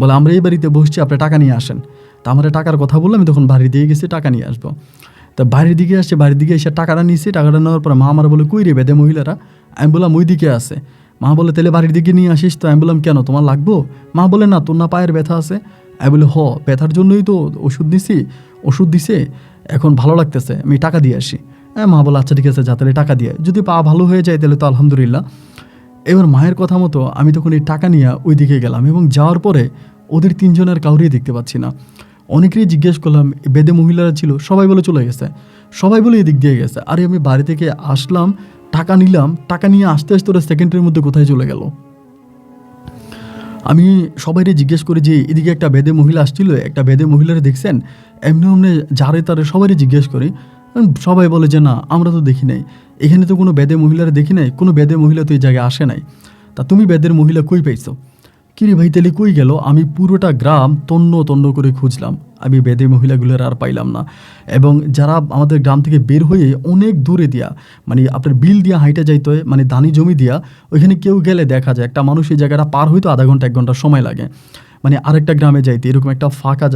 বলে আমরা এই বাড়িতে বসছি, আপনি টাকা নিয়ে আসেন। তা আমার টাকার কথা বললাম, আমি তখন বাড়ির দিকে গেছি টাকা নিয়ে আসবো। তা বাড়ির দিকে আসছে, বাড়ির দিকে এসে টাকাটা নিয়েছি, টাকাটা নেওয়ার পরে মা আমার বলে, কই রে বেদে মহিলারা? আমি বললাম ওই দিকে আছে। মা বলে তাহলে বাড়ির দিকে নিয়ে আসিস তো। আমি বললাম কেন, তোমার লাগবো? মা বলে না, তোর না পায়ের ব্যথা আছে? আমি বলে ব্যথার জন্যই তো ওষুধ নিছি, ওষুধ দিছে, এখন ভালো লাগতেছে, আমি টাকা দিয়ে আসি। হ্যাঁ, মা বলে আচ্ছা ঠিক আছে, যা তাহলে টাকা দিয়ে, যদি পা ভালো হয়ে যায় তাহলে তো আলহামদুলিল্লাহ। এবার মায়ের কথা মতো আমি তখন এই টাকা নিয়ে ওই দিকে গেলাম, এবং যাওয়ার পরে ওদের 3জনের কাউরেই দেখতে পাচ্ছি না। অনেকেরই জিজ্ঞেস করলাম, বেদে মহিলারা ছিল, সবাই বলে চলে গেছে, সবাই বলে এদিক দিয়ে গেছে। আরে আমি বাড়ি থেকে আসলাম, টাকা নিলাম, টাকা নিয়ে আসতে আসতে ওরা সেকেন্ডের মধ্যে কোথায় চলে গেল। আমি সবাইকে জিজ্ঞেস করি যে এদিকে একটা বেদে মহিলা আসছিল, একটা বেদে মহিলারা দেখছেন? এমনি এমনি যারে তারে সবাইকে জিজ্ঞেস করি, সবাই বলে যে না, আমরা তো দেখি নাই, এখানে তো কোনো বেদে মহিলারা দেখি নাই, কোনো বেদে মহিলা তো এই জায়গায় আসে নাই। তা তুমি বেদের মহিলা কই পাইছো? কিরে ভাই, তাহলে কই গেল? আমি পুরোটা গ্রাম তন্ন তন্ন করে খুঁজলাম, আমি বেদে মহিলাগুলোর আর পাইলাম না। এবং যারা আমাদের গ্রাম থেকে বের হয়ে অনেক দূরে দিয়া, মানে আপনার বিল দিয়া হাইটা যাইতে হয়, মানে দানি জমি দিয়া, ওইখানে কেউ গেলে দেখা যায় একটা মানুষ এই জায়গাটা পার হইতো আধা ঘন্টা 1 ঘন্টা সময় লাগে, মানে আরেকটা গ্রামে যাইতে। এরকম একটা ফাঁকা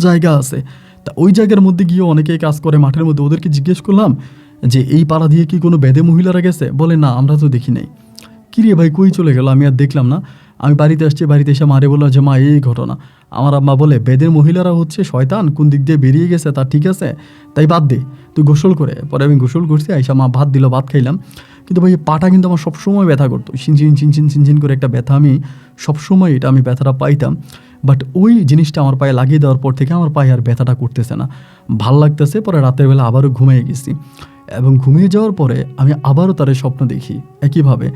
জায়গা আছে, তা ওই জায়গার মধ্যে গিয়ে অনেকেই কাজ করে মাঠের মধ্যে। ওদেরকে জিজ্ঞেস করলাম যে এই পাড়া দিয়ে কি কোনো বেদে মহিলারা গেছে? বলে না, আমরা তো দেখি নাই। কিরে ভাই, কই চলে গেল? আমি আর দেখলাম না। আমি বাড়িতে আসছি, বাড়িতে এসে মারে বললাম যে মা, এই ঘটনা। আমার আম্মা বলে, বেদের মহিলারা হচ্ছে শয়তান, কোন দিক দিয়ে বেরিয়ে গেছে তা ঠিক আছে, তাই বাদ দে, তুই গোসল করে। পরে আমি গোসল করছি, আইসা মা ভাত দিল, ভাত খাইলাম। কিন্তু ভাই পাটা কিন্তু আমার সবসময় ব্যথা করতো, চিনচিন চিনচিন চিনচিন করে একটা ব্যথা। আমি সবসময় আমি ব্যথাটা পাইতাম, বাট ওই জিনিসটা আমার পায়ে লাগিয়ে দেওয়ার পর থেকে আমার পায়ে আর ব্যথাটা করতেছে না, ভাল লাগতেছে। পরে রাতের বেলা আবারও ঘুমিয়ে গেছি, এবং ঘুমিয়ে যাওয়ার পরে আমি আবারও তার স্বপ্ন দেখি একইভাবে।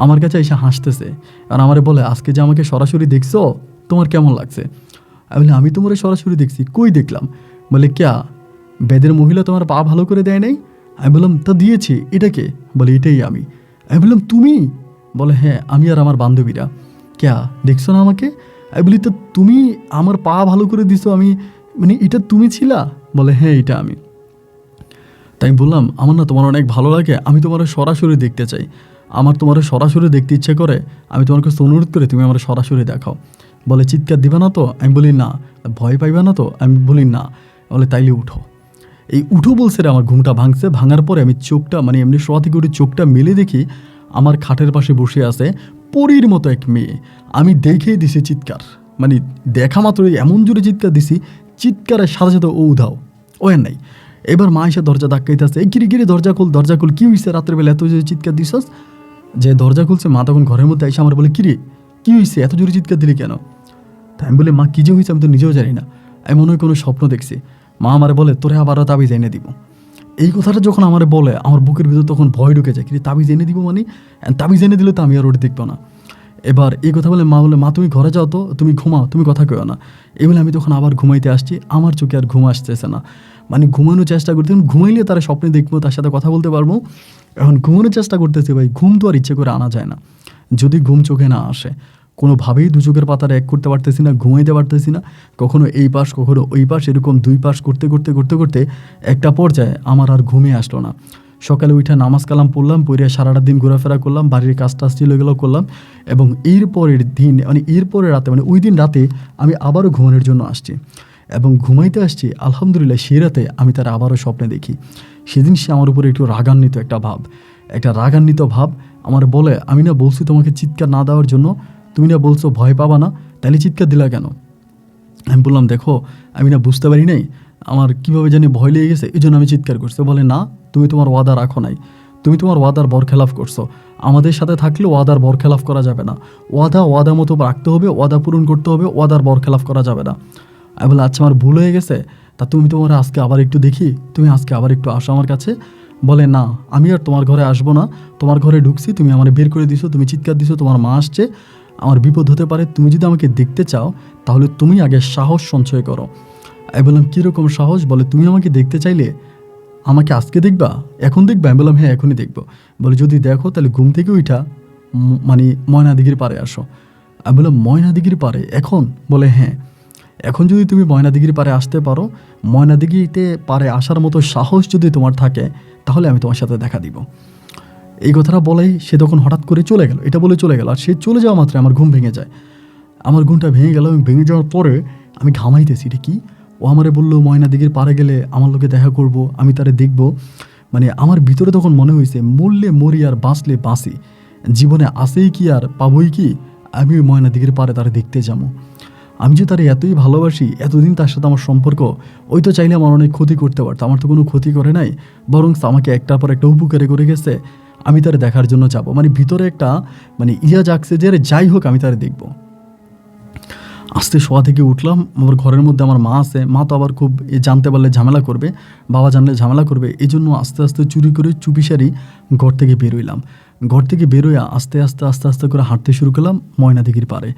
আমার কাছে এসে হাসতেছে, আর আমারে বলে, আজকে যে আমাকে সরাসরি দেখছো, তোমার কেমন লাগছে? আমি বলি, আমি তোমার সরাসরি দেখছি। কই দেখলাম? বলে, ক্যা, বেদের মহিলা তোমার পা ভালো করে দেয় নাই? আমি বললাম, তা দিয়েছি, এটাকে? বলে, এটাই আমি। আমি বললাম, তুমি? বলে, হ্যাঁ, আমি আর আমার বান্ধবীরা। ক্যা, দেখছো না আমাকে? আমি বলি, তো তুমি আমার পা ভালো করে দিছো, আমি মানে এটা তুমি ছিলা? বলে, হ্যাঁ, এটা আমি। তাই আমি বললাম, আমার না তোমার অনেক ভালো লাগে, আমি তোমার সরাসরি দেখতে চাই, আমার তোমার সরাসরি দেখতে ইচ্ছে করে, আমি তোমার কাছে অনুরোধ করে তুমি আমার সরাসরি দেখাও। বলে, চিৎকার দিবা না তো? আমি বলি না। ভয় পাইবা না তো? আমি বলি না। বলে, তাইলে উঠো। এই উঠো বলছে রে, আমার ঘুমটা ভাঙছে। ভাঙার পরে আমি চোখটা, মানে এমনি শোয়া থেকে উঠে চোখটা মেলে দেখি আমার খাটের পাশে বসে আছে পরীর মতো এক মেয়ে। আমি দেখেই দিছি চিৎকার, মানে দেখা মাত্রই এমন জোরে চিৎকার দিছি, চিৎকারের সাথে সাথে ও উধাও, ও আর নাই। এবার মা এসে দরজা ধাক্কাইতেছে, এই গিরি গিরি দরজা খোল, দরজা খোল, কী হয়েছে রাত্রের বেলা এত জোরে চিৎকার দিছস? যে দরজা খুলছে, মা তখন ঘরের মধ্যে এসে আমার বলে, কিরে, কী হয়েছে, এত জোরে চিৎকার দিলি কেন? তাই আমি বলি, মা, কী যে হয়েছে আমি তো নিজেও জানি না, আমি মনে হয় কোনো স্বপ্ন দেখছি। মা আমারে বলে, তোরে আবারও তাবিজ এনে দিব। এই কথাটা যখন আমারে বলে, আমার বুকের ভিতর তখন ভয় ঢুকে যায়, কিন্তু তাবিজ এনে দিব মানে, তাবিজ এনে দিলে তো আমি আর ওটা দেখবো না। এবার এই কথা বলে মা বলে, মা তুমি ঘরে যাও তো, তুমি ঘুমাও, তুমি কথা কেউ না। এই বলে আমি তখন আবার ঘুমাইতে আসছি, আমার চোখে আর ঘুম আসতেছে না, মানে ঘুমানোর চেষ্টা করতে, ঘুমাইলে তারা স্বপ্নে দেখবো, তার সাথে কথা বলতে পারবো। এখন ঘুমানোর চেষ্টা করতেছি, ভাই ঘুম তো আর ইচ্ছে করে আনা যায় না, যদি ঘুম চোখে না আসে। কোনোভাবেই দু চোখের পাতার এক করতে পারতেছি না, ঘুমাইতে পারতেছি না, কখনো এই পাশ কখনো ওই পাশ, এরকম 2 পাশ করতে করতে করতে করতে একটা পর্যায়ে আমার আর ঘুমিয়ে আসলো না। সকালে উঠে নামাজ কালাম পড়লাম, পড়ে সারাটা দিন ঘোরাফেরা করলাম, বাড়ির কাজ টাজ ছিল এগুলো করলাম, এবং এরপরের দিন, মানে এরপরের রাতে, মানে ওই দিন রাতে আমি আবারও ঘুমানোর জন্য আসছি, এবং ঘুমাইতে আসছি। আলহামদুলিল্লাহ সেই রাতে আমি তার আবারও স্বপ্নে দেখি। সেদিন সে আমার উপরে একটু রাগান্বিত একটা রাগান্বিত ভাব আমার বলে, আমি না বলছি তোমাকে চিৎকার না দেওয়ার জন্য, তুমি না বলছো ভয় পাবা না, তাহলে চিৎকার দিলা কেন? আমি বললাম, দেখো আমি না বুঝতে পারি নাই, আমার কীভাবে জানি ভয় লেগে গেছে, এই জন্য আমি চিৎকার করছি। বলে, না, তুমি তোমার ওয়াদা রাখো নাই, তুমি তোমার ওয়াদার বরখেলাফ করছো। আমাদের সাথে থাকলে ওয়াদার বরখেলাফ করা যাবে না, ওয়াদা মতো রাখতে হবে, ওয়াদা পূরণ করতে হবে, ওয়াদার বরখেলাফ করা যাবে না। আমি বলে, আচ্ছা আমার ভুল হয়ে গেছে, তা তুমি তোমার আজকে আবার একটু দেখি, তুমি আজকে আবার একটু আসো আমার কাছে। বলে, না, আমি আর তোমার ঘরে আসবো না, তোমার ঘরে ঢুকছি, তুমি আমার বের করে দিছো, তুমি চিৎকার দিছো, তোমার মা আসছে, আমার বিপদ হতে পারে, তুমি যদি আমাকে দেখতে চাও তাহলে তুমি আগে সাহস সঞ্চয় করো। আমি বললাম, কীরকম সাহস? বলে, তুমি আমাকে দেখতে চাইলে আমাকে আজকে দেখবা, এখন দেখবা? আমি বললাম, হ্যাঁ, এখনই দেখবো। বলে, যদি দেখো তাহলে ঘুম থেকে উঠা মানে ময়নাদিঘির পাড়ে আসো। আমি বললাম, ময়নাদিঘির পাড়ে এখন? বলে, হ্যাঁ, এখন যদি তুমি ময়নাদিঘির পাড়ে আসতে পারো, ময়নাদিঘিতে পাড়ে আসার মতো সাহস যদি তোমার থাকে, তাহলে আমি তোমার সাথে দেখা দিব। এই কথাটা বলেই সে তখন হঠাৎ করে চলে গেল, এটা বলে চলে গেল। আর সে চলে যাওয়া মাত্র আমার ঘুম ভেঙে যায়, আমার ঘুমটা ভেঙে গেল। এবং ভেঙে যাওয়ার পরে আমি ঘামাইতেছি, এটা কি? ও আমারে বললো ময়নাদিঘির পাড়ে গেলে আমার লোকে দেখা করব, আমি তারে দেখব। মানে আমার ভিতরে তখন মনে হয়েছে, মরলে মরি আর বাঁচলে বাঁচি, জীবনে আসেই কি আর পাবই কি, আমি ওই ময়নাদিঘির পাড়ে তারে দেখতে যাবো। আমি যে তারে এতই ভালোবাসি, এতদিন তার সাথে আমার সম্পর্ক, ওই তো চাইলে আমার অনেক ক্ষতি করতে পারতো, আমার তো কোনো ক্ষতি করে নাই, বরং আমাকে একটার পর একটা উপকারে করে গেছে। আমি তারে দেখার জন্য যাবো, মানে ভিতরে একটা মানে জাগছে যে যাই হোক আমি তারে দেখব। আস্তে শোয়া থেকে উঠলাম। আমার ঘরের মধ্যে আমার মা আছে। মা তো আবার খুব জানতে পারলে ঝামেলা করবে, বাবা জানলে ঝামেলা করবে। এজন্য আস্তে, আস্তে চুরি করে চুপিসারি ঘর থেকে বের হইলাম। ঘর থেকে বের হইয়া আস্তে, আস্তে, আস্তে, আস্তে করে হাঁটতে শুরু করলাম ময়নাদিঘির পাড়ে।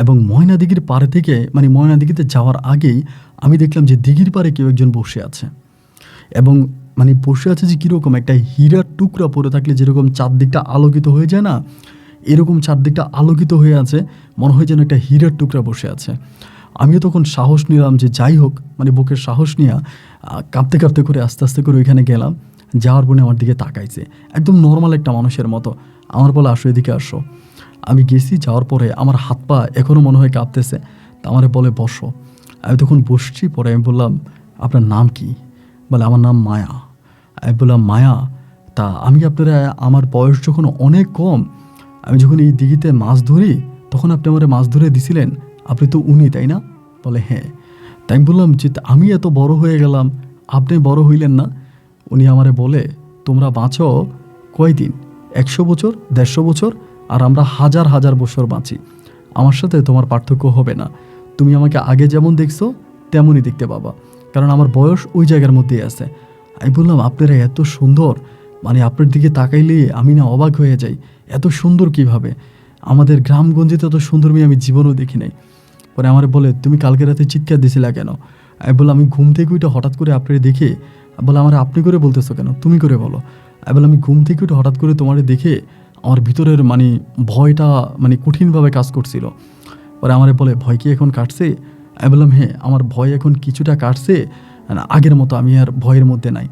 এবং ময়নাদিঘির পাড়ে থেকে মানে ময়নাদিঘিতে যাওয়ার আগেই আমি দেখলাম যে দিঘির পাড়ে কেউ একজন বসে আছে। এবং মানে বসে আছে যে কীরকম, একটা হীরার টুকরা পড়ে থাকলে যেরকম চারদিকটা আলোকিত হয়ে যায় না, এরকম চারদিকটা আলোকিত হয়ে আছে, মনে হয় যেন একটা হীরার টুকরা বসে আছে। আমিও তখন সাহস নিলাম যে যাই হোক, মানে বুকের সাহস নিয়ে কাঁপতে কাঁপতে করে আস্তে আস্তে করে ওইখানে গেলাম। যাওয়ার পরে আমার দিকে তাকাইছে একদম নর্মাল একটা মানুষের মতো। আমার বলে আসো, এদিকে আসো। আমি গেছি, যাওয়ার পরে আমার হাত পা এখনও মনে হয় কাঁপতেছে। তা আমারে বলে বসো। আমি তখন বসছি। পরে আমি বললাম, আপনার নাম কি? বলে আমার নাম মায়া। আমি বললাম, মায়া, তা আমি আপনারা, আমার বয়স যখন অনেক কম, আমি যখন এই দিঘিতে মাছ ধরি তখন আপনি আমারে মাছ ধরে দিছিলেন, আপনি তো উনি, তাই না? বলে হ্যাঁ। তাই আমি বললাম যে আমি এত বড় হয়ে গেলাম, আপনি বড় হইলেন না? উনি আমারে বলে, তোমরা বাঁচো কয়দিন, 100 বছর, 150 বছর, আর আমরা হাজার হাজার বছর বাঁচি। আমার সাথে তোমার পার্থক্য হবে না। তুমি আমাকে আগে যেমন দেখছো তেমনই দেখতে পাবা, কারণ আমার বয়স ওই জায়গার মধ্যেই আছে। আমি বললাম, আপনারা এত সুন্দর, মানে আপনার দিকে তাকাইলে আমি না অবাক হয়ে যাই, এত সুন্দর কিভাবে? আমাদের গ্রামগঞ্জে তো এত সুন্দর মেয়ে আমি জীবনেও দেখি নাই। পরে আমার বলে, তুমি কালকে রাতে চিৎকার দিছিলা কেন? আমি বললাম, আমি ঘুম থেকে উঠে হঠাৎ করে আপনারে দেখে। বলে, আমার আপনি করে বলতেছো কেন, তুমি করে বলো। আমি বললাম, আমি ঘুম থেকে উঠে হঠাৎ করে তোমারে দেখে আমার ভিতরের মানে ভয়টা মানে কঠিনভাবে কাজ করছিল। পরে আমারে বলে, ভয় কি এখন কাটছে? আমি বললাম, হ্যাঁ, আমার ভয় এখন কিছুটা কাটছে, আগের মতো আমি আর ভয়ের মধ্যে নাই।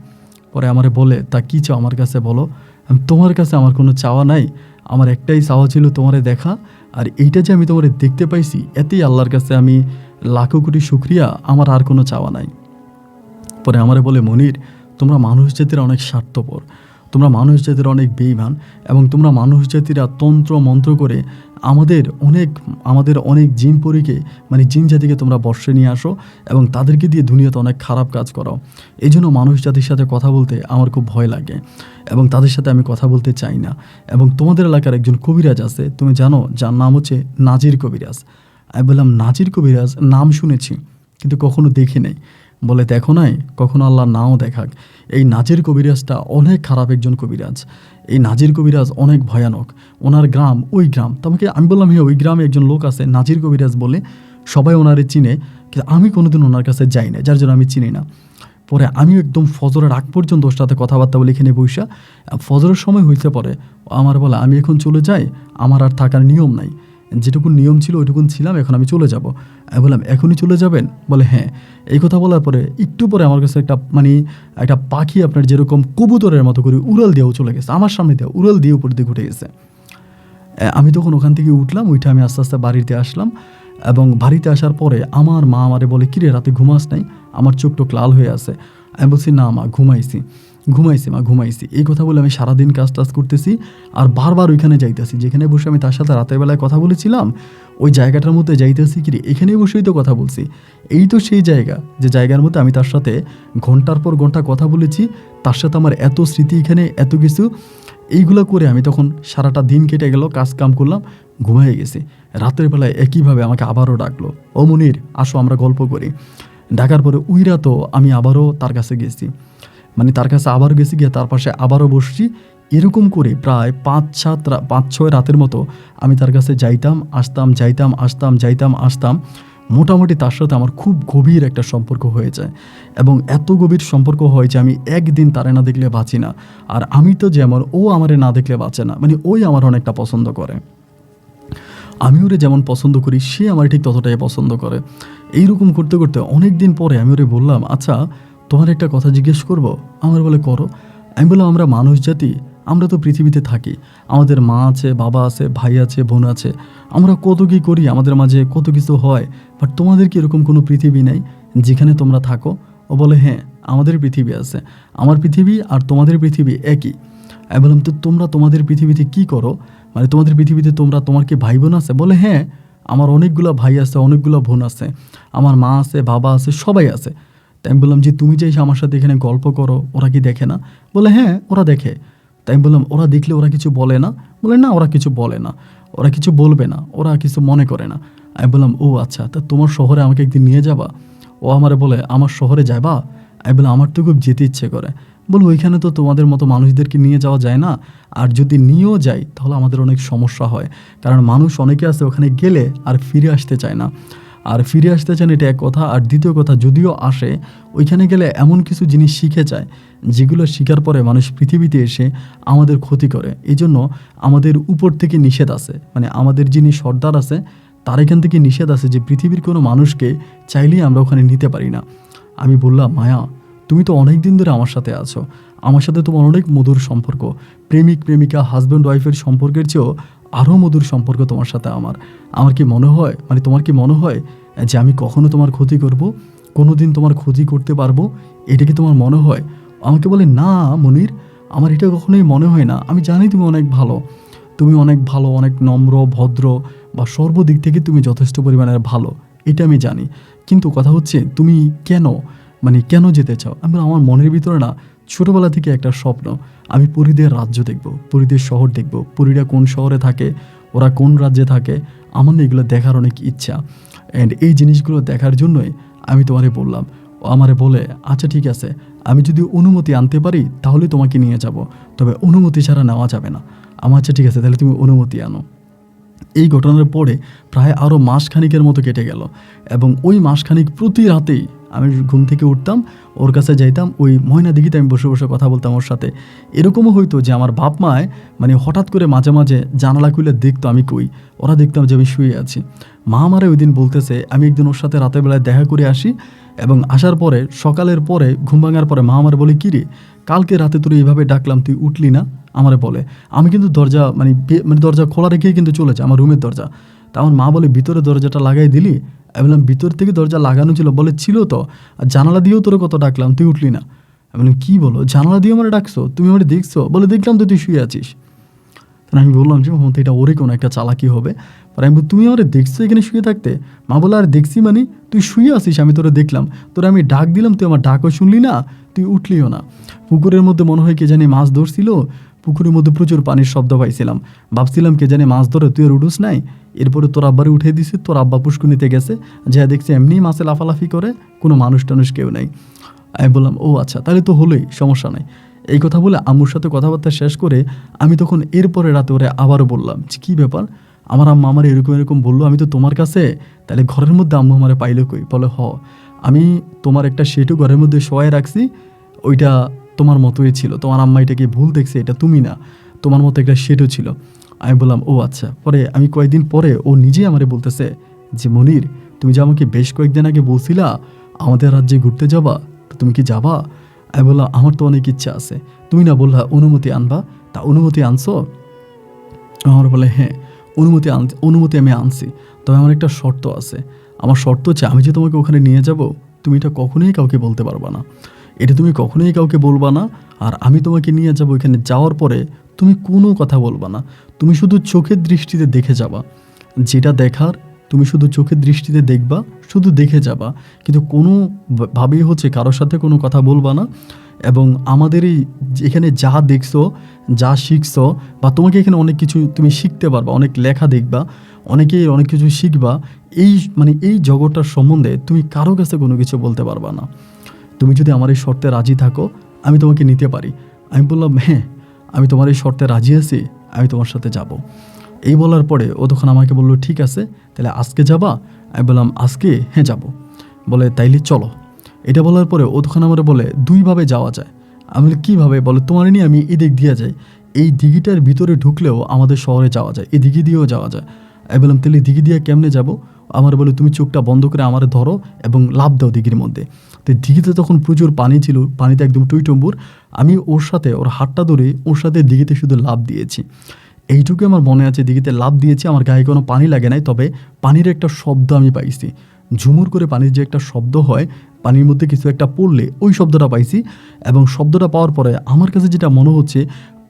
পরে আমারে বলে, তা কী চাও আমার কাছে বলো? তোমার কাছে আমার কোনো চাওয়া নাই, আমার একটাই চাওয়া ছিল তোমারে দেখা। আর এইটা যে আমি তোমারে দেখতে পাইছি, এতেই আল্লাহর কাছে আমি লাখো কোটি শুকরিয়া, আমার আর কোনো চাওয়া নাই। পরে আমারে বলে, মনির, তোমরা মানুষ জাতিরা অনেক স্বার্থপর, তোমরা মানুষ জাতিরা অনেক বেঈমান, এবং তোমরা মানুষ জাতিরা তন্ত্র মন্ত্র করে আমাদের অনেক জিন পরীকে, মানে জিন জাতিকে তোমরা বর্ষে নিয়ে আসো এবং তাদেরকে দিয়ে দুনিয়াতে অনেক খারাপ কাজ করাও। এই জন্য মানুষ জাতির সাথে কথা বলতে আমার খুব ভয় লাগে এবং তাদের সাথে আমি কথা বলতে চাই না। এবং তোমাদের এলাকার একজন কবিরাজ আছে, তুমি জানো, যার নাম হচ্ছে নাজির কবিরাজ। আমি বললাম, নাজির কবিরাজ নাম শুনেছি কিন্তু কখনো দেখি নাই। বলে, দেখো নাই, কখনো আল্লাহ নাও দেখাক। এই নাজির কবিরাজটা অনেক খারাপ একজন কবিরাজ। এই নাজির কবিরাজ অনেক ভয়ানক। ওনার গ্রাম, ওই গ্রাম, তোমাকে আমি বললাম, হ্যাঁ, ওই গ্রামে একজন লোক আছে নাজির কবিরাজ বলে, সবাই ওনারে চিনে, কিন্তু আমি কোনোদিন ওনার কাছে যাই না, যার জন্য আমি চিনি না। পরে আমি একদম ফজরের আগ পর্যন্ত ওর সাথে কথাবার্তা বলে এখানে বইসা, ফজরের সময় হইতে পরে আমার বলে, আমি এখন চলে যাই, আমার আর থাকার নিয়ম নাই, যেটুকু নিয়ম ছিল ওইটুকুন ছিলাম, এখন আমি চলে যাব। আমি বললাম, এখনই চলে যাবেন? বলে হ্যাঁ। এই কথা বলার পরে একটু পরে আমার কাছে একটা পাখি, আপনার যেরকম কবুতরের মতো করে উড়াল দিয়েও চলে গেছে, আমার সামনে দিয়ে উড়াল দিয়ে উপর দিকে উঠে গেছে। আমি তখন ওখান থেকে উঠলাম, উঠে আমি আস্তে আস্তে বাড়িতে আসলাম। এবং বাড়িতে আসার পরে আমার মা আমারে বলে, কিরে রাতে ঘুমাস নাই, আমার চোখ টোক লাল হয়ে আছে। আমি বলছি, না মা, ঘুমাইছি মা, ঘুমাইছি। এই কথা বলে আমি সারাদিন কাজ টাজ করতেছি আর বারবার ওইখানে যাইতেছি, যেখানে বসে আমি তার সাথে রাতের বেলায় কথা বলেছিলাম, ওই জায়গাটার মধ্যে যাইতেছি। কিরে, এখানেই বসেই তো কথা বলছি, এই তো সেই জায়গা, যে জায়গার মধ্যে আমি তার সাথে ঘন্টার পর ঘন্টা কথা বলেছি, তার সাথে আমার এত স্মৃতি, এখানে এত কিছু। এইগুলো করে আমি তখন সারাটা দিন কেটে গেল, কাজ কাম করলাম, ঘুমিয়ে গেছি। রাতের বেলায় একইভাবে আমাকে আবারও ডাকলো, ও মনির, আসো আমরা গল্প করি। ডাকার পরে ওই রাতও আমি আবারও তার কাছে গেছি, মানে তার কাছে আবারও গেছি, গিয়ে তার পাশে আবারও বসছি। এরকম করে প্রায় 5-6 রাতের মতো আমি তার কাছে যাইতাম আসতাম, যাইতাম আসতাম, যাইতাম আসতাম। মোটামুটি তার সাথে আমার খুব গভীর একটা সম্পর্ক হয়ে যায়, এবং এত গভীর সম্পর্ক হয় যে আমি একদিন তারে না দেখলে বাঁচি না। আর আমি তো যেমন, ও আমারে না দেখলে বাঁচে না, মানে ওই আমার অনেকটা পছন্দ করে, আমি ওরে যেমন পছন্দ করি সে আমার ঠিক ততটাই পছন্দ করে। এইরকম করতে করতে অনেক দিন পরে আমি ওরে বললাম, আচ্ছা তোমার একটা কথা জিজ্ঞেস করব? আমার বলে, করো। আমি বললাম, আমরা মানুষ জাতি, আমরা তো পৃথিবীতে থাকি, আমাদের মা আছে, বাবা আছে, ভাই আছে, বোন আছে, আমরা কত কী করি, আমাদের মাঝে কত কিছু হয়, বাট তোমাদের কি এরকম কোনো পৃথিবী নেই যেখানে তোমরা থাকো? ও বলে, হ্যাঁ, আমাদের পৃথিবী আছে, আমার পৃথিবী আর তোমাদের পৃথিবী একই। আমি বললাম, তো তোমরা তোমাদের পৃথিবীতে কি করো, মানে তোমাদের পৃথিবীতে তোমার কি ভাই বোন আছে? বলে, হ্যাঁ, আমার অনেকগুলো ভাই আছে, অনেকগুলো বোন আছে, আমার মা আছে, বাবা আছে, সবাই আছে। তাই আমি বললাম, যে তুমি যে আমার সাথে এখানে গল্প করো, ওরা কি দেখে না? বলে, হ্যাঁ, ওরা দেখে। তাই আমি বললাম, ওরা দেখলে ওরা কিছু বলে না? বলে, না, ওরা কিছু বলে না, ওরা কিছু বলবে না, ওরা কিছু মনে করে না। আমি বললাম, ও আচ্ছা, তা তোমার শহরে আমাকে একদিন নিয়ে যাবা? ও আমারে বলে, আমার শহরে যাবা? আমি বললাম, আমার তো খুব যেতে ইচ্ছে করে। বলবো, ওইখানে তো তোমাদের মতো মানুষদেরকে নিয়ে যাওয়া যায় না, আর যদি নিয়েও যাই তাহলে আমাদের অনেক সমস্যা হয়, কারণ মানুষ অনেকে আছে ওখানে গেলে আর ফিরে আসতে চায় না। আর ফিরে আসতে চান, এটা এক কথা। আর দ্বিতীয় কথা, যদিও আসে, ওইখানে গেলে এমন কিছু জিনিস শিখে যায় যেগুলো শিকার পরে মানুষ পৃথিবীতে এসে আমাদের ক্ষতি করে। এই জন্য আমাদের উপর থেকে নিষেধ আছে, মানে আমাদের যিনি সর্দার আছে তার এখান থেকে নিষেধ আছে যে পৃথিবীর কোনো মানুষকে চাইলেই আমরা ওখানে নিতে পারি না। আমি বললাম, মায়া, তুমি তো অনেক দিন ধরে আমার সাথে আছো, আমার সাথে তোমার অনেক মধুর সম্পর্ক, প্রেমিক প্রেমিকা হাজব্যান্ড ওয়াইফের সম্পর্কের চেয়েও আরও মধুর সম্পর্ক তোমার সাথে আমার কি মনে হয়, মানে তোমার কি মনে হয় যে আমি কখনো তোমার ক্ষতি করব, কোনো দিন তোমার ক্ষতি করতে পারবো? এটা কি তোমার মনে হয়? আমাকে বলে, না মনির, আমার এটা কখনোই মনে হয় না। আমি জানি তুমি অনেক ভালো, তুমি অনেক ভালো, অনেক নম্র ভদ্র, বা সর্বদিক থেকে তুমি যথেষ্ট পরিমাণের ভালো, এটা আমি জানি। কিন্তু কথা হচ্ছে, তুমি কেন, মানে কেন যেতে চাও? আমি বললাম, আমার মনের ভিতরে না ছোটোবেলা থেকে একটা স্বপ্ন, আমি পরীদের রাজ্য দেখব, পরীদের শহর দেখব, পরীরা কোন শহরে থাকে, ওরা কোন রাজ্যে থাকে, আমার না এগুলো দেখার অনেক ইচ্ছা। অ্যান্ড এই জিনিসগুলো দেখার জন্যই আমি তোমারে বললাম। ও আমারে বলে, আচ্ছা ঠিক আছে, আমি যদি অনুমতি আনতে পারি তাহলে তোমাকে নিয়ে যাব, তবে অনুমতি ছাড়া নেওয়া যাবে না। আমার, আচ্ছা ঠিক আছে, তাহলে তুমি অনুমতি আনো। এই ঘটনার পরে প্রায় আরও মাসখানিকের মতো কেটে গেল, এবং ওই মাসখানিক প্রতি রাতেই আমি ঘুম থেকে উঠতাম, ওর কাছে যাইতাম, ওই ময়না দিঘিতে আমি বসে বসে কথা বলতাম ওর সাথে। এরকমও হয়তো যে আমার বাপ মায় মানে হঠাৎ করে মাঝে মাঝে জানালা খুলে দেখতো আমি কই, ওরা দেখতাম যে আমি শুয়ে আছি। মা আমারে ওই দিন বলতেছে, আমি একদিন ওর সাথে রাতের বেলায় দেখা করে আসি, এবং আসার পরে সকালের পরে ঘুম ভাঙার পরে মা আমার বলে, কী রে, কালকে রাতে তোর এইভাবে ডাকলাম তুই উঠলি না? আমারে বলে। আমি কিন্তু দরজা মানে দরজা খোলা রেখেই কিন্তু চলেছে, আমার রুমের দরজা। তা আমার মা বলে, ভিতরে দরজাটা লাগাই দিলি? আমি বললাম, ভিতর থেকে দরজা লাগানো ছিল। বলে, ছিল তো, আর জানালা দিয়েও তোর কত ডাকলাম, তুই উঠলি না। আমি বললাম, কী বলো, জানালা দিয়ে আমার ডাকছো, তুমি আমার দেখছো? বলে, দেখলাম তো তুই শুয়ে আছিস। তখন আমি বললাম যে, মতো এটা ওরে কোনো একটা চালাকি হবে। আর আমি বলি, তুমি আমার দেখছো এখানে শুয়ে থাকতে? মা বলে, আর দেখছি মানে, তুই শুয়ে আসিস, আমি তোরা দেখলাম, তোরা আমি ডাক দিলাম, তুই আমার ডাকও শুনলি না, তুই উঠলিও না। পুকুরের মধ্যে মনে হয় কে জানি মাছ ধরছিল, পুকুরের মধ্যে প্রচুর পানির শব্দ পাইছিলাম, ভাবছিলাম কে জানি মাছ ধরে, তুই আর উঠুস নাই। এরপরে তোর আব্বারে উঠে দিছি, তোর আব্বা পুষ্কুনিতে গেছে, যা দেখছি এমনি মাছে লাফালাফি করে, কোনো মানুষ টানুষ কেউ নাই। আমি বললাম, ও আচ্ছা, তাহলে তো হলোই, সমস্যা নাই। এই কথা বলে আম্মুর সাথে কথাবার্তা শেষ করে আমি তখন এরপরে রাতে ওরে আবারও বললাম যে, কী ব্যাপার, আমার আম্মা আমার এরকম এরকম বললো, আমি তো তোমার কাছে, তাহলে ঘরের মধ্যে আম্মু আমারে পাইলো কই? বলে, আমি তোমার একটা সেটু ঘরের মধ্যে শোয়াই রাখছি, ওইটা তোমার মতোই ছিল, তোমার আম্মা এটাকে ভুল দেখছে, এটা তুমি না, তোমার মতো একটা সেটু ছিল। আমি বললাম, ও আচ্ছা। পরে আমি কয়েকদিন পরে ও নিজেই আমারে বলতেছে যে, মনির, তুমি যে আমাকে বেশ কয়েকদিন আগে বলছিলা আমাদের রাজ্যে ঘুরতে যাবা, তো তুমি কি যাবা? আমি বললাম, আমার তো অনেক ইচ্ছা আছে, তুমি না বললা অনুমতি আনবা, তা অনুমতি আনছো? আমার বলে, হ্যাঁ, অনুমতি আমি আনছি, তবে আমার একটা শর্ত আছে। আমার শর্ত হচ্ছে, আমি যে তোমাকে ওখানে নিয়ে যাব, তুমি এটা কখনোই কাউকে বলতে পারবা না, এটা তুমি কখনোই কাউকে বলবা না। আর আমি তোমাকে নিয়ে যাব, ওইখানে যাওয়ার পরে তুমি কোনো কথা বলবা না, তুমি শুধু চোখের দৃষ্টিতে দেখে যাবা, যেটা দেখার তুমি শুধু চোখের দৃষ্টিতে দেখবা, শুধু দেখে যাবা, কিন্তু কোনোভাবেই হচ্ছে কারোর সাথে কোনো কথা বলবা না। এবং আমাদের এই এখানে যা দেখছো, যা শিখছো, বা তোমাকে এখানে অনেক কিছু তুমি শিখতে পারবা, অনেক লেখা দেখবা, অনেক কিছু শিখবা, এই জগৎটার সম্বন্ধে তুমি কারো কাছে কোনো কিছু বলতে পারবা না। তুমি যদি আমার এই শর্তে রাজি থাকো, আমি তোমাকে নিতে পারি। আমি বললাম, হ্যাঁ, আমি তোমার এই শর্তে রাজি আছি, আমি তোমার সাথে যাব। এই বলার পরে ও তখন আমাকে বললো, ঠিক আছে, তাহলে আজকে যাবা? আমি বললাম, আজকে? হ্যাঁ, যাব। বলে, তাইলে চলো। এটা বলার পরে ও তখন আমার বলে, দুইভাবে যাওয়া যায়। আমি বলি, কীভাবে? বলে, তোমার নিয়ে আমি এই দিক দিয়ে যাই, এই দিঘিটার ভিতরে ঢুকলেও আমাদের শহরে যাওয়া যায়, এই দিঘি দিয়েও যাওয়া যায়। আমি বললাম, তাহলে দিঘি দিয়ে কেমনে যাব? আমার বলে, তুমি চোখটা বন্ধ করে আমারে ধরো এবং লাফ দাও দিঘির মধ্যে। তো দিঘিতে তখন প্রচুর পানি ছিল, পানিতে একদম টইটম্বুর। আমি ওর হাতটা ধরে ওর সাথে দিঘিতে শুধু লাফ দিয়েছি। এইটুকু আমার মনে আছে, দিঘিতে লাফ দিয়েছি, আমার গায়ে কোনো পানি লাগে নাই, তবে পানির একটা শব্দ আমি পাইছি, ঝুমুর করে পানির যে একটা শব্দ হয়, পানির মধ্যে কিছু একটা পড়লে ওই শব্দটা পাইছি। এবং শব্দটা পাওয়ার পরে আমার কাছে যেটা মনে হচ্ছে,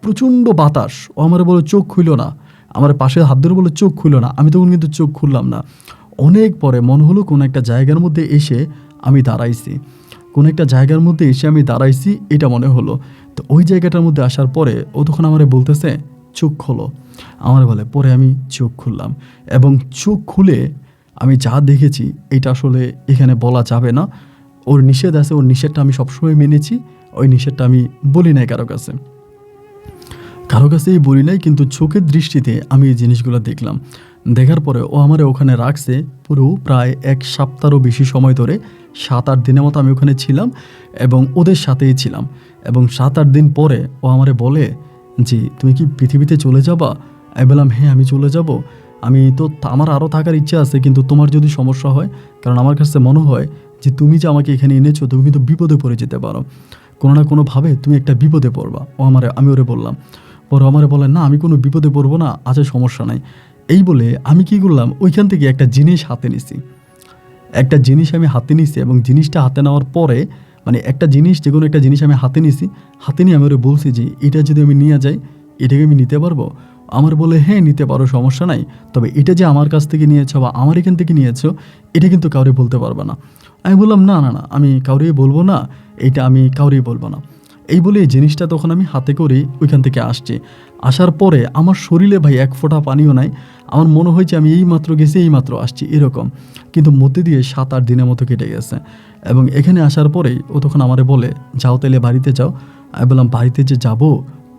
প্রচণ্ড বাতাস। ও আমার বলে, চোখ খুইল না, আমার পাশে হাত ধরে বলে, চোখ খুইল না। আমি তখন কিন্তু চোখ খুললাম না। অনেক পরে মনে হলো কোনো একটা জায়গার মধ্যে এসে আমি দাঁড়াইছি, এটা মনে হলো। তো ওই জায়গাটার মধ্যে আসার পরে ও তখন আমারে বলতেছে, চোখ খোলো। আমার বলে, পরে আমি চোখ খুললাম, এবং চোখ খুলে আমি যা দেখেছি এটা আসলে এখানে বলা যাবে না। ওর নিষেধ আছে, ওর নিষেধটা আমি সবসময় মেনেছি, ওই নিষেধটা আমি বলি নাই কারো কাছেই বলি নাই, কিন্তু চোখের দৃষ্টিতে আমি এই জিনিসগুলো দেখলাম। দেখার পরে ও আমারে ওখানে রাখছে পুরো প্রায় 1 সপ্তাহেরও বেশি সময় ধরে। 7-8 দিনের মতো আমি ওখানে ছিলাম এবং ওদের সাথেই ছিলাম। এবং 7-8 দিন পরে ও আমারে বলে যে, তুমি কি পৃথিবীতে চলে যাবা? আমি বললাম, হ্যাঁ আমি চলে যাব। আমি তো আমার আরও থাকার ইচ্ছা আছে, কিন্তু তোমার যদি সমস্যা হয়, কারণ আমার কাছে মনে হয় যে তুমি যে আমাকে এখানে এনেছো তুমি কিন্তু বিপদে পড়ে যেতে পারো, কোনো না কোনোভাবে তুমি একটা বিপদে পড়বা। আমি ওরে বললাম। পরে আমারে বলে, না আমি কোনো বিপদে পড়বো না, আছে সমস্যা নাই। এই বলে আমি কি করলাম, ওইখান থেকে একটা জিনিস হাতে নিছি। একটা জিনিস আমি হাতে নিছি এবং জিনিসটা হাতে নেওয়ার পরে, মানে একটা জিনিস, যে কোনো একটা জিনিস আমি হাতে নিছি, হাতে নিয়ে আমি ওরে বলছি যে এটা যদি আমি নিয়ে যাই, এটাকে আমি নিতে পারবো? আমার বলে, হ্যাঁ নিতে পারো, সমস্যা নাই, তবে এটা যে আমার কাছ থেকে নিয়েছো বা আমার এখান থেকে নিয়েছো এটা কিন্তু কাউরে বলতে পারবে না। আমি বললাম, না না না, আমি কাউরেই বলবো না, এটা আমি কাউরেই বলবো না। এই বলে এই জিনিসটা তখন আমি হাতে করে ওইখান থেকে আসছি। আসার পরে আমার শরীরে ভাই 1 ফোঁটা পানিও নাই। আমার মনে হয়েছে আমি এইমাত্র গেছি, এইমাত্র আসছি, এরকম। কিন্তু মধ্যে দিয়ে 7-8 দিনের মতো কেটে গেছে। এবং এখানে আসার পরেই ও তখন আমারে বলে, যাও তাহলে বাড়িতে যাও। আমি বললাম, বাড়িতে যে যাবো,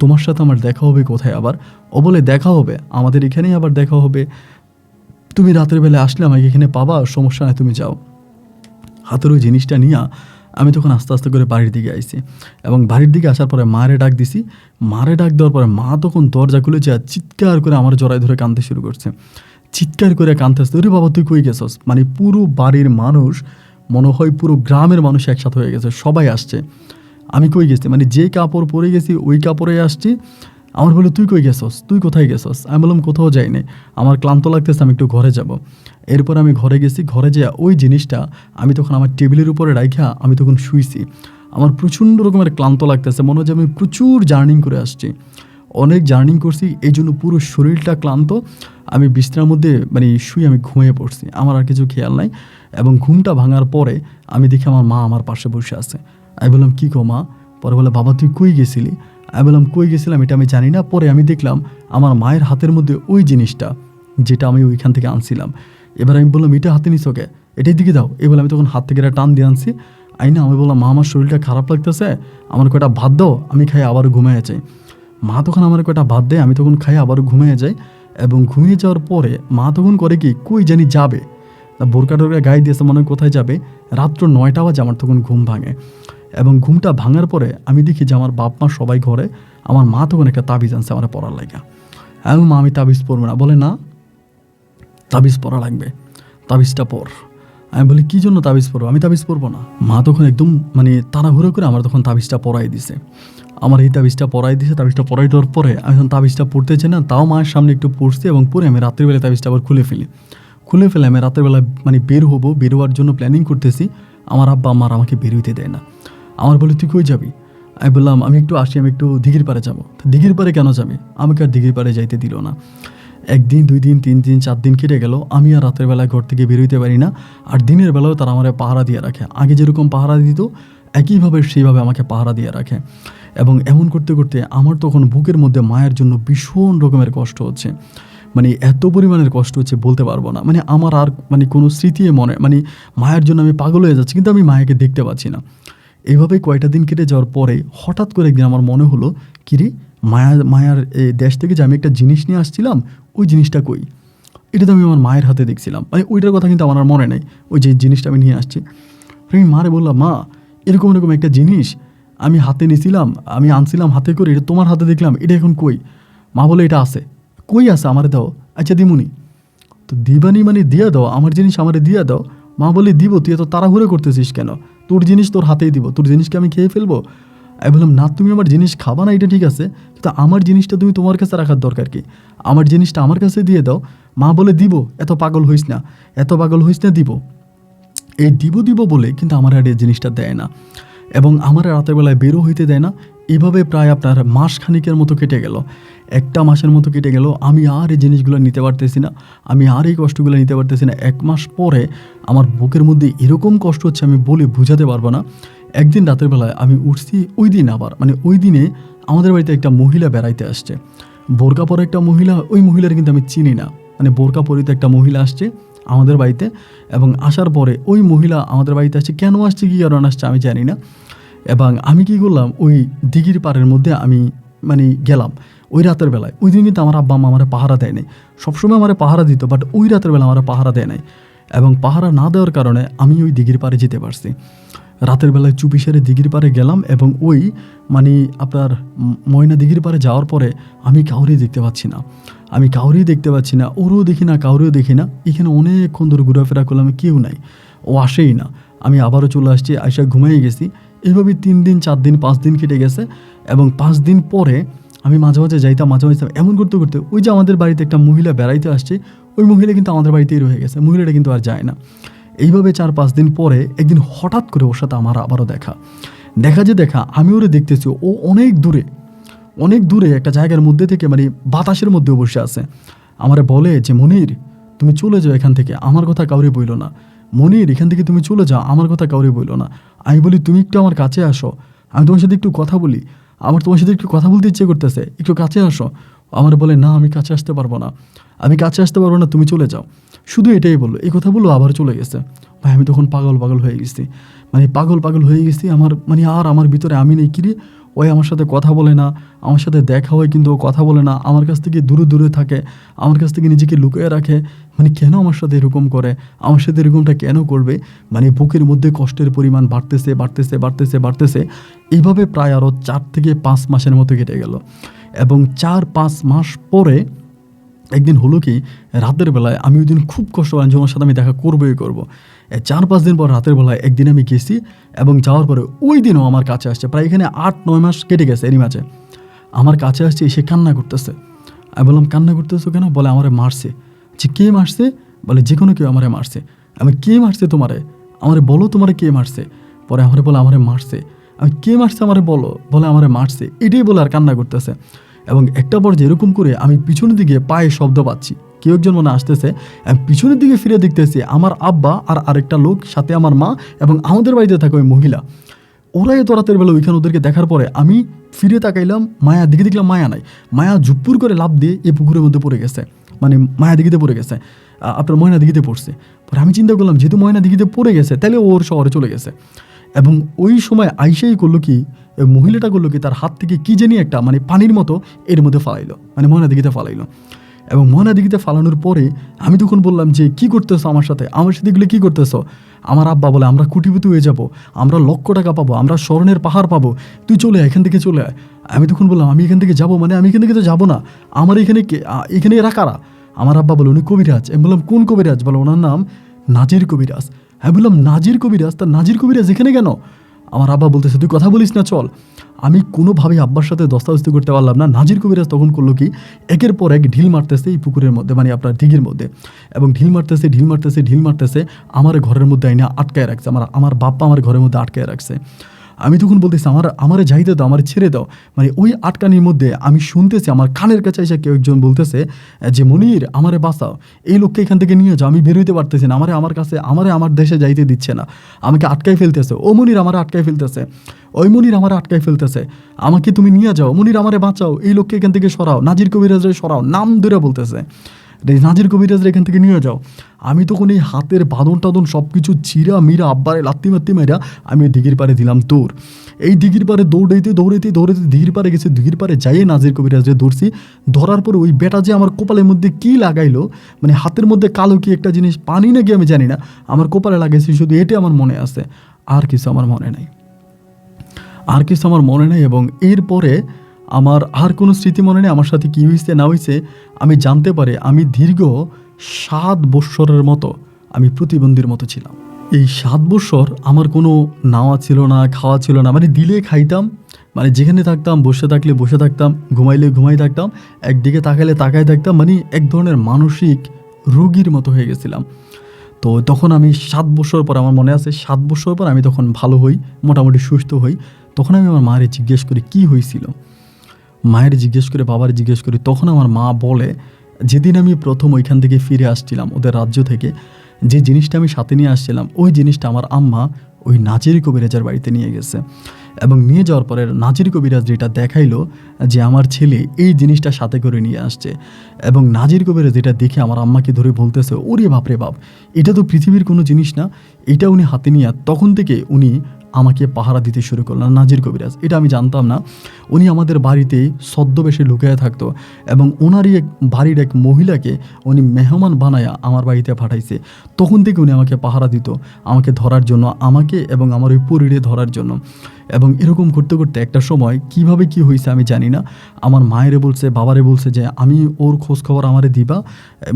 তোমার সাথে আমার দেখা হবে কোথায় আবার? ও বলে, দেখা হবে আমাদের এখানেই, আবার দেখা হবে, তুমি রাতের বেলা আসলে আমাকে এখানে পাবা, সমস্যা নাই, তুমি যাও। হাতের ওই জিনিসটা নিয়ে আমি তখন আস্তে আস্তে করে বাড়ির দিকে আইছি। এবং বাড়ির দিকে আসার পরে মারে ডাক দিছি। মারে ডাক দেওয়ার পরে মা তখন দরজা খুলেছে আর চিৎকার করে আমার জড়ায় ধরে কাঁদতে শুরু করছে। চিৎকার করে কাঁদতেছে, ওরে বাবা তুই কই গেছস? মানে পুরো বাড়ির মানুষ, মনে হয় পুরো গ্রামের মানুষ একসাথে হয়ে গেছে, সবাই আসছে। আমি কই গেছি, মানে যে কাপড় পরে গেছি ওই কাপড়ে আসছি। আমার বলে, তুই কই গেছস, তুই কোথায় গেছস? আমি বললাম, কোথাও যাইনি, আমার ক্লান্ত লাগতেছে, আমি একটু ঘরে যাব। এরপর আমি ঘরে গেছি, ঘরে যেয়ে ওই জিনিসটা আমি তখন আমার টেবিলের উপরে রাইখা আমি তখন শুইছি। আমার প্রচণ্ড রকমের ক্লান্ত লাগতেছে, মনে হয় যে আমি প্রচুর জার্নিং করে আসছি, অনেক জার্নিং করছি, এই জন্য পুরো শরীরটা ক্লান্ত। আমি বিছানার মধ্যে মানে শুয়ে আমি ঘুমিয়ে পড়ছি, আমার আর কিছু খেয়াল নাই। এবং ঘুমটা ভাঙার পরে আমি দেখি আমার মা আমার পাশে বসে আছে। আমি বললাম, কী গো মা? পরে বলে, বাবা তুই কই গেছিলি? আমি বললাম, কই গেছিলাম এটা আমি জানি না। পরে আমি দেখলাম আমার মায়ের হাতের মধ্যে ওই জিনিসটা, যেটা আমি ওইখান থেকে আনছিলাম। এবার আমি বললাম, এটা হাতে নিস ওকে, এটাই দিকে দাও। এবার আমি তখন হাত থেকে একটা টান দিয়ে আনছি। না, আমি বললাম, মা আমার শরীরটা খারাপ লাগতেছে, আমার কয়টা ভাত দাও, আমি খাই আবার ঘুমিয়ে যাই। মা তখন আমার কয়টা ভাত দেয়, আমি তখন খাই আবার ঘুমিয়ে যাই। এবং ঘুমিয়ে যাওয়ার পরে মা তখন করে কি, কই জানি যাবে, বোরকা টোরকা গায়ে দিয়েছে, মনে হয় কোথায় যাবে। রাত্র 9টা বাজে আমার তখন ঘুম ভাঙে। এবং ঘুমটা ভাঙার পরে আমি দেখি যে আমার বাপ মা সবাই ঘরে। আমার মা তখন একটা তাবিজ আনছে আমার পড়ার লাগা। আমি, মা আমি তাবিজ পরবো না। বলে, না তাবিজ পরা লাগবে, তাবিজটা পর। আমি বলি, কী জন্য তাবিজ পরবো? আমি তাবিজ পরবো না। মা তখন একদম মানে তাড়াহুড়ো করে আমার তখন তাবিজটা পরাই দিছে। আমার এই তাবিজটা পরাই দিছে। তাবিজটা পরাই দেওয়ার পরে আমি যখন তাবিজটা পড়তে চাই না, তাও মায়ের সামনে একটু পড়ছি এবং পরে আমি রাত্রিবেলা তাবিজটা আবার খুলে ফেলে আমি রাত্রেবেলা মানে বের হবো, বের হওয়ার জন্য প্ল্যানিং করতেছি। আমার আব্বা আমার আমাকে বের হইতে দেয় না। আমার বলে, তুই কই যাবি? আমি বললাম, আমি একটু আসি, আমি একটু দিঘির পাড়ে যাবো। দিঘির পাড়ে কেন যাবে? আমাকে আর দিঘির পাড়ে যাইতে দিল না। 1 দিন 2 দিন 3 দিন 4 দিন কেটে গেল, আমি আর রাতের বেলায় ঘর থেকে বেরোইতে পারি না। আর দিনের বেলাও তারা আমার পাহারা দিয়ে রাখে, আগে যেরকম পাহারা দিত একইভাবে সেইভাবে আমাকে পাহারা দিয়ে রাখে। এবং এমন করতে করতে আমার তখন বুকের মধ্যে মায়ের জন্য ভীষণ রকমের কষ্ট হচ্ছে, মানে এত পরিমাণের কষ্ট হচ্ছে বলতে পারবো না। মানে আমার আর মানে কোনো স্মৃতি মনে, মানে মায়ের জন্য আমি পাগল হয়ে যাচ্ছি, কিন্তু আমি মায়াকে দেখতে পাচ্ছি না। এইভাবে কয়টা দিন কেটে যাওয়ার পরে হঠাৎ করে একদিন আমার মনে হলো, কিরে মায়ার দেশ থেকে যে আমি একটা জিনিস নিয়ে আসছিলাম, ওই জিনিসটা কই? এটা তো আমি আমার মায়ের হাতে দেখছিলাম, মানে ওইটার কথা কিন্তু আমার আর মনে নেই, ওই যে জিনিসটা আমি নিয়ে আসছি। আমি মারে বললাম, মা এরকম এরকম একটা জিনিস আমি হাতে নিয়েছিলাম, আমি আনছিলাম হাতে করে, এটা তোমার হাতে দেখলাম, এটা এখন কই? মা বলে, এটা আছে। কই আছে? আমারে দাও। আচ্ছা দিমুনি। তো দিবানি মানে দিয়ে দাও, আমার জিনিস আমারে দিয়ে দাও। মা বলে, দিব, তুই এত তাড়াহুড়ো করতেছিস কেন? তোর জিনিস তোর হাতেই দিব, তোর জিনিসকে আমি খেয়ে ফেলবো? আমি বললাম, না তুমি আমার জিনিস খাবা না এটা ঠিক আছে, কিন্তু আমার জিনিসটা তুমি তোমার কাছে রাখার দরকার কি? আমার জিনিসটা আমার কাছে দিয়ে দাও। মা বলে, দিব, এত পাগল হইস না, দিব। এই দিব দিব বলে কিন্তু আমার আর এই জিনিসটা দেয় না এবং আমার রাতের বেলায় বেরো হইতে দেয় না। এভাবে প্রায় আপনার মাস খানিকের মতো কেটে গেল, 1 মাসের মতো কেটে গেল। আমি আর এই জিনিসগুলো নিতে পারতেছি না, আমি আর এই কষ্টগুলো নিতে পারতেছি না। 1 মাস পরে আমার বুকের মধ্যে এরকম কষ্ট হচ্ছে আমি বলে বোঝাতে পারবো না। একদিন রাতের বেলায় আমি উঠছি, ওই দিন আবার মানে ওই দিনে আমাদের বাড়িতে একটা মহিলা বেড়াইতে আসছে, বোরকা পরে একটা মহিলা। ওই মহিলার কিন্তু আমি চিনি না, মানে বোরকা পরিতে একটা মহিলা আসছে, আমাদের বাড়িতে। এবং আসার পরে ওই মহিলা আমাদের বাড়িতে আসছে, কেন আসছে কী কারণ আসছে আমি জানি না। এবং আমি কী করলাম, ওই দিঘির পাড়ের মধ্যে আমি মানে গেলাম ওই রাতের বেলায়। ওই দিন কিন্তু আমার আব্বা আম্মা আমার পাহারা দেয় নাই, সবসময় আমার পাহারা দিত, বাট ওই রাতের বেলা আমার পাহারা দেয় নাই। এবং পাহারা না দেওয়ার কারণে আমি ওই দিঘির পাড়ে যেতে পারছি। রাতের বেলায় চুপি সেরে দিঘির পাড়ে গেলাম এবং ওই মানে আপনার ময়না দিঘির পাড়ে যাওয়ার পরে আমি কাউরেই দেখতে পাচ্ছি না, আমি কাউরেই দেখতে পাচ্ছি না, ওরও দেখি না, কাউরেও দেখি না। এখানে অনেকক্ষণ ধরে ঘোরাফেরা করলাম, কেউ নাই, ও আসেই না। আমি আবারও চলে আসছি, আইসা ঘুমিয়ে গেছি। এভাবে 3 দিন 4 দিন 5 দিন কেটে গেছে। এবং 5 দিন পরে আমি মাঝে মাঝে যাইতাম, মাঝে মাঝে এমন করতে করতে ওই যে আমাদের বাড়িতে একটা মহিলা বেড়াইতে আসছে, ওই মহিলা কিন্তু আমাদের বাড়িতেই রয়ে গেছে, মহিলাটা কিন্তু আর যায় না। এইভাবে 4-5 দিন পরে একদিন হঠাৎ করে ওর সাথে আমার আবারও দেখা আমি ওরে দেখতেছি, ও অনেক দূরে একটা জায়গার মধ্যে থেকে মানে বাতাসের মধ্যে বসে আছে। আমারে বলে যে মনির তুমি চলে যাও এখান থেকে, আমার কথা কাউরে বইলো না। মনির এখান থেকে তুমি চলে যাও, আমার কথা কাউরে বইলো না। আমি বলি তুমি একটু আমার কাছে আসো, আমি তোমার সাথে একটু কথা বলি, আমার তোমার সাথে একটু কথা বলতে ইচ্ছে করতেছে, একটু কাছে আসো। আমার বলে না আমি কাছে আসতে পারবো না, তুমি চলে যাও। শুধু এটাই বললো, এই কথা বললো আবার চলে গেছে। ভাই আমি তখন পাগল হয়ে গেছি, মানে পাগল হয়ে গেছি। আমার মানে আর আমার ভিতরে আমি নেই, কিরে ওই আমার সাথে কথা বলে না, আমার সাথে দেখা হয় কিন্তু ও কথা বলে না, আমার কাছ থেকে দূরে থাকে, আমার কাছ থেকে নিজেকে লুকিয়ে রাখে। মানে কেন আমার সাথে এরকম করে, আমার সাথে এরকমটা কেন করবে? মানে বুকের মধ্যে কষ্টের পরিমাণ বাড়তেছে। এইভাবে প্রায় আরও 4 থেকে 5 মাসের মতো কেটে গেল। এবং 4-5 মাস পরে একদিন হলো কি, রাতের বেলায় আমি ওই দিন খুব কষ্ট পাই যে ওর সাথে আমি দেখা করবোই করবো। 4-5 দিন পর রাতের বেলায় একদিন আমি গেছি এবং যাওয়ার পরে ওই দিনও আমার কাছে আসছে। প্রায় এখানে 8-9 মাস কেটে গেছে, এরই মাঝে আমার কাছে আসছে, এসে কান্না করতেছে। আমি বললাম কান্না করতেছো কেন? বলে আমারে মারছে। যে কে মারছে? বলে যে কোনো কেউ আমারে মারছে। আমি কে মারছে তোমারে? আমারে বলো তোমারে কে মারছে? পরে আমারে বলে আমারে মারছে। আমি কে মারছে আমারে বলো? বলে আমারে মারছে। এটাই বলে আর কান্না করতেছে। এবং একটা পর্যায়ে এরকম করে আমি পিছনের দিকে পায়ে শব্দ পাচ্ছি, কেউ একজন মনে আসতেছে। আমি পিছনের দিকে ফিরে দেখতেছি আমার আব্বা আর আরেকটা লোক, সাথে আমার মা এবং আমাদের বাড়িতে থাকে ওই মহিলা। ওরা এত রাতের বেলা ওইখানে ওদেরকে দেখার পরে আমি ফিরে তাকাইলাম, মায়া দিকে দেখলাম মায়া নাই। মায়া জুপ্পুর করে লাফ দিয়ে এই পুকুরের মধ্যে পড়ে গেছে, মানে মায়া দিঘিতে পড়ে গেছে, আপনার ময়না দিঘিতে পড়ছে। পরে আমি চিন্তা করলাম যেহেতু ময়না দিঘিতে পড়ে গেছে তাহলে ওর শহরে চলে গেছে। এবং ওই সময় আইসেই করলো কি, মহিলাটা করলো কি, তার হাত থেকে কি জানি একটা মানে পানির মতো এর মধ্যে ফালাইলো, মানে ময়না দিঘিতে ফালাইলো। এবং ময়না দিঘিতে ফালানোর পরে আমি তখন বললাম যে কী করতেছো আমার সাথে এগুলো কী করতেছো? আমার আব্বা বলে আমরা কোটিপতি হয়ে যাব, আমরা লক্ষ টাকা পাবো, আমরা স্বর্ণের পাহাড় পাবো, তুই চলে আয়, এখান থেকে চলে আয়। আমি তখন বললাম আমি এখান থেকে যাবো, মানে আমি এখান থেকে তো যাবো না, আমার এখানে এরা কারা? আমার আব্বা বলে উনি কবিরাজ। আমি বললাম কোন কবিরাজ? বলে ওনার নাম নাজির কবিরাজ। আমি বললাম নাজির কবিরাজ? তা নাজির কবিরাজ এখানে কেন? আমার আব্বা বলতেছে তুই কথা বলিস না, চল। আমি কোনোভাবেই আব্বার সাথে দস্তাদস্তি করতে পারলাম না। নাজির কবিরাজ তখন করলো কি, একের পর এক ঢিল মারতেছে এই পুকুরের মধ্যে, মানে আপনার দিঘির মধ্যে। এবং ঢিল মারতেছে আমার ঘরের মধ্যে আইনা আটকায় রাখছে, আমার বাপ্পা আমার ঘরের মধ্যে আটকায় রাখছে। আমি তখন বলতেছি আমারে যাইতে দাও, আমার ছেড়ে দাও। মানে ওই আটকানির মধ্যে আমি শুনতেছি আমার কানের কাছে এসে কেউ একজন বলতেছে যে মনির আমারে বাঁচাও, এই লোককে এখান থেকে নিয়ে যাও, আমি বেরোইতে পারতেছি না, আমার দেশে যাইতে দিচ্ছে না, আমাকে আটকাই ফেলতেছে। ও মনির আমারে আটকাই ফেলতেছে, ওই মনির আমারে আটকাই ফেলতেছে, আমাকে তুমি নিয়ে যাও, মনির আমারে বাঁচাও, এই লোককে এখান থেকে সরাও, নাজির কবিরাজরে সরাও, নাম ধরে বলতেছে নাজির কবিরাজরা এখান থেকে নিয়ে যাও। আমি তখন এই হাতের বাঁধন টাদন সব কিছু চিরা মিরা আব্বারে লাত্তি মেরা আমি দিঘির পাড়ে দিলাম দৌড়। এই দিঘির পাড়ে দৌড়াইতে দিঘির পাড়ে গেছি, দিঘির পাড়ে যাইয়ে নাজির কবিরাজরে ধরছি। ধরার পরে ওই বেটা যে আমার কপালের মধ্যে কি লাগাইলো, মানে হাতের মধ্যে কালো কি একটা জিনিস, পানি নাকি আমি জানি না, আমার কপালে লাগাইছি, শুধু এটা আমার মনে আছে, আর কিছু আমার মনে নাই। এবং এরপরে আমার আর কোনো স্মৃতি মনে নেই আমার সাথে কী হয়েছে না হয়েছে। আমি জানতে পারি আমি দীর্ঘ 7 বৎসরের মতো আমি প্রতিবন্ধীর মতো ছিলাম। এই 7 বৎসর আমার কোনো নাওয়া ছিল না, খাওয়া ছিল না, মানে দিলে খাইতাম, মানে যেখানে থাকতাম বসে থাকলে বসে থাকতাম, ঘুমাইলে ঘুমাই থাকতাম, একদিকে তাকাইলে তাকাই থাকতাম, মানে এক ধরনের মানসিক রোগীর মতো হয়ে গেছিলাম। তো তখন আমি 7 বছর পর, আমার মনে আছে 7 বছর পর আমি তখন ভালো হই, মোটামুটি সুস্থ হই। তখন আমি আমার মায়ের জিজ্ঞেস করি কী হয়েছিল, বাবার জিজ্ঞেস করি। তখন আমার মা বলে যেদিন আমি প্রথম ওইখান থেকে ফিরে আসছিলাম ওদের রাজ্য থেকে, যে জিনিসটা আমি সাথে নিয়ে আসছিলাম ওই জিনিসটা আমার আম্মা ওই নাজির কবিরাজের বাড়িতে নিয়ে গেছে। এবং নিয়ে যাওয়ার পরে নাজির কবিরাজ যেটা দেখাইলো যে আমার ছেলে এই জিনিসটা সাথে করে নিয়ে আসছে, এবং নাজির কবিরাজ যেটা দেখে আমার আম্মাকে ধরে বলতেছে, ওরে বাপরে বাপ, এটা তো পৃথিবীর কোনো জিনিস না। এটা উনি হাতে নিয়ে তখন থেকে উনি আমাকে পাহারা দিতে শুরু করলেন। নাজির কবিরাজ, এটা আমি জানতাম না। উনি আমাদের বাড়িতে ছদ্মবেশে লুকিয়ে থাকতো এবং ওনারই এক বাড়ির এক মহিলাকে উনি মেহমান বানায়া আমার বাড়িতে পাঠাইছে। তখন থেকে উনি আমাকে পাহারা দিত, আমাকে ধরার জন্য, আমাকে এবং আমার ওই পরিরে ধরার জন্য। এবং এরকম করতে করতে একটা সময় কিভাবে কি হয়েছে আমি জানি না, আমার মায়েরে বলছে, বাবারে বলছে যে আমি ওর খোঁজ খবর আমারে দিবা,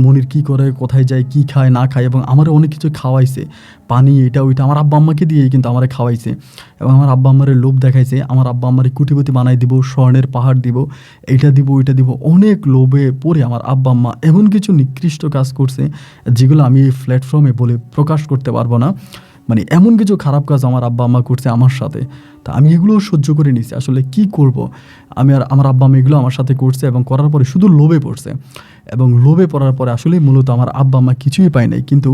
মনির কি করে, কোথায় যায়, কি খায় না খায়, এবং আমারে অনেক কিছু খাওয়াইছে, পানি এটা ওইটা আমার আব্বা আম্মাকে দিয়েই কিন্তু আমারে খাওয়াইছে। এবং আমার আব্বা আম্মারে লোভ দেখাইছে, আমার আব্বা আম্মারে কুটিপতি বানাই দিব, স্বর্ণের পাহাড় দিব, এইটা দিব ওইটা দিব। অনেক লোভে পড়ে আমার আব্বা আম্মা এমন কিছু নিকৃষ্ট কাজ করছে যেগুলো আমি এই প্ল্যাটফর্মে বলে প্রকাশ করতে পারবো না। মানে এমন কিছু খারাপ কাজ আমার আব্বা আম্মা করছে আমার সাথে, তা আমি এগুলো সহ্য করে নিছি। আসলে কি করব, আমি আর আমার আব্বা আম্মা এগুলো আমার সাথে করছে এবং করার পরে শুধু লোভে পড়ছে। এবং লোভে পড়ার পরে আসলে মূলত আমার আব্বা আম্মা কিছুই পায় নাই। কিন্তু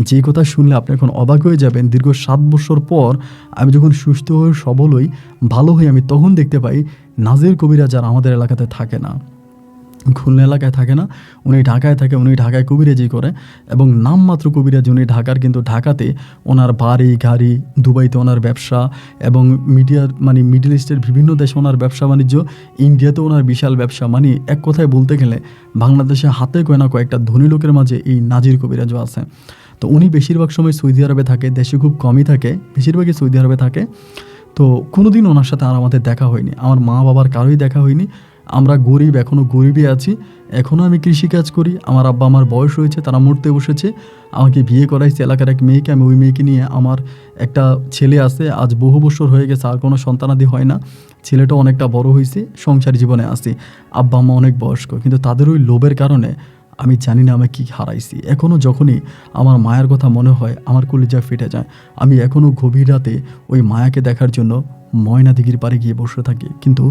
যে কথা শুনলে আপনি এখন অবাক হয়ে যাবেন, দীর্ঘ 7 বছর পর আমি যখন সুস্থ হয়ে সবল হই, ভালো হই, আমি তখন দেখতে পাই নাজির কবিরাজ আর আমাদের এলাকাতে থাকে না, খুলনা এলাকায় থাকে না, উনি ঢাকায় থাকে। উনি ঢাকায় কবিরাজি করে এবং নামমাত্র কবিরাজ উনি ঢাকার, কিন্তু ঢাকাতে ওনার বাড়ি গাড়ি, দুবাইতে ওনার ব্যবসা, এবং মিডল ইস্টের বিভিন্ন দেশে ওনার ব্যবসা বাণিজ্য, ইন্ডিয়াতে ওনার বিশাল ব্যবসা। এক কথায় বলতে গেলে বাংলাদেশে হাতে গোনা কয়েকটা ধনী লোকের মাঝে এই নাজির কবিরাজও আছে। তো উনি বেশিরভাগ সময় সৌদি আরবে থাকে, দেশে খুব কমই থাকে, বেশিরভাগই সৌদি আরবে থাকে। তো কোনোদিন ওনার সাথে আর আমাদের দেখা হয়নি, আমার মা বাবার কারোই দেখা হয়নি। আমরা গরিব, এখনও গরিবই আছি, এখনও আমি কৃষিকাজ করি। আমার আব্বা আমার বয়স হয়েছে, তারা মরতে বসেছে, আমাকে বিয়ে করাইছে এলাকার এক মেয়েকে। আমি ওই মেয়েকে নিয়ে, আমার একটা ছেলে আছে, আজ বহু বছর হয়ে গেছে, আর কোনো সন্তানাদি হয় না। ছেলেটা অনেকটা বড় হয়েছে, সংসার জীবনে আছে। আব্বা আম্মা অনেক বয়স্ক, কিন্তু তাদের ওই লোভের কারণে আমি জানি না আমি কী হারাইছি। এখনও যখনই আমার মায়ের কথা মনে হয় আমার কলিজা ফেটে যায়। আমি এখনও গভীর রাতে ওই মায়াকে দেখার জন্য ময়না দিঘির পাড়ে গিয়ে বসে থাকি, কিন্তু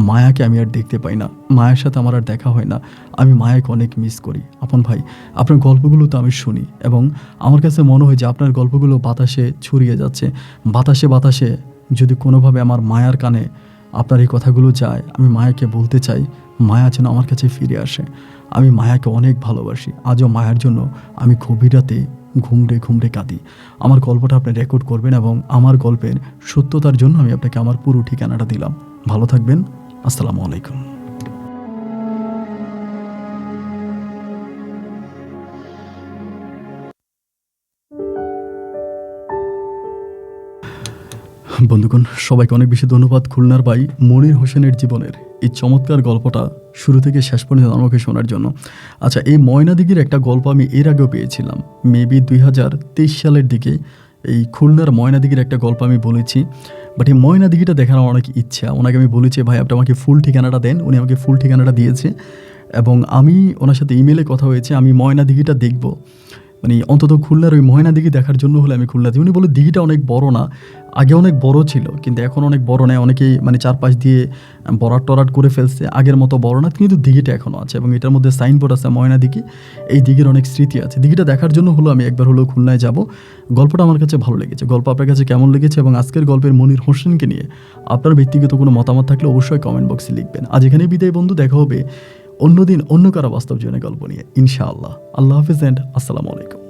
মায়াকে আমি আর দেখতে পাই না, মায়ের সাথে আমার আর দেখা হয় না। আমি মায়াকে অনেক মিস করি। আপন ভাই, আপনার গল্পগুলো তো আমি শুনি এবং আমার কাছে মনে হয় যে আপনার গল্পগুলো বাতাসে ছড়িয়ে যাচ্ছে। বাতাসে বাতাসে যদি কোনোভাবে আমার মায়ার কানে আপনার এই কথাগুলো যায়, আমি মায়াকে বলতে চাই মায়া যেন আমার কাছে ফিরে আসে। আমি মায়াকে অনেক ভালোবাসি। আজও মায়ার জন্য আমি গভীর রাতে ঘুমড়ে ঘুমড়ে কাঁদি। আমার গল্পটা আপনি রেকর্ড করবেন এবং আমার গল্পের সত্যতার জন্য আমি আপনাকে আমার পুরো ঠিকানাটা দিলাম। ভালো থাকবেন। আসসালামু আলাইকুম। বন্ধুগণ, সবাইকে অনেক বেশি ধন্যবাদ খুলনার ভাই মনির হোসেনের জীবনের এই চমৎকার গল্পটা শুরু থেকে শেষ পর্যন্ত আমাকে শোনার জন্য। আচ্ছা, এই ময়নাদিঘির একটা গল্প আমি এর আগেও পেয়েছিলাম, মেবি 2023 সালের দিকে। এই খুলনার ময়নাদিঘির একটা গল্প আমি বলেছি, বাট এই ময়নাদিঘিটা দেখার আমার অনেক ইচ্ছা। ওনাকে আমি বলেছি, ভাই আপনি আমাকে ফুল ঠিকানাটা দেন। উনি আমাকে ফুল ঠিকানাটা দিয়েছে এবং আমি ওনার সাথে ইমেলে কথা হয়েছে, আমি ময়নাদিঘিটা দেখব। অন্তত খুলনার ওই ময়নাদিঘি দেখার জন্য হলে আমি খুলনাতে। উনি বলে দিঘিটা অনেক বড় না, আগে অনেক বড় ছিল কিন্তু এখন অনেক বড় নয়। অনেকেই চারপাশ দিয়ে বরাট টরাট করে ফেলছে, আগের মতো বড় না, কিন্তু দিঘিটা এখনও আছে এবং এটার মধ্যে সাইনবোর্ড আছে ময়নাদিঘি। এই দিঘির অনেক স্মৃতি আছে। দিঘিটা দেখার জন্য হলো আমি একবার হলেও খুলনায় যাব। গল্পটা আমার কাছে ভালো লেগেছে। গল্প আপনার কাছে কেমন লেগেছে এবং আজকের গল্পের মনির হোসেনকে নিয়ে আপনার ব্যক্তিগত কোনো মতামত থাকলে অবশ্যই কমেন্ট বক্সে লিখবেন। আজ এখানেই বিদায় বন্ধু, দেখা হবে অন্যদিন অন্য কারো বাস্তব জীবনের গল্প নিয়ে ইনশাআল্লাহ। আল্লাহ হাফিজ এন্ড আসসালামু আলাইকুম।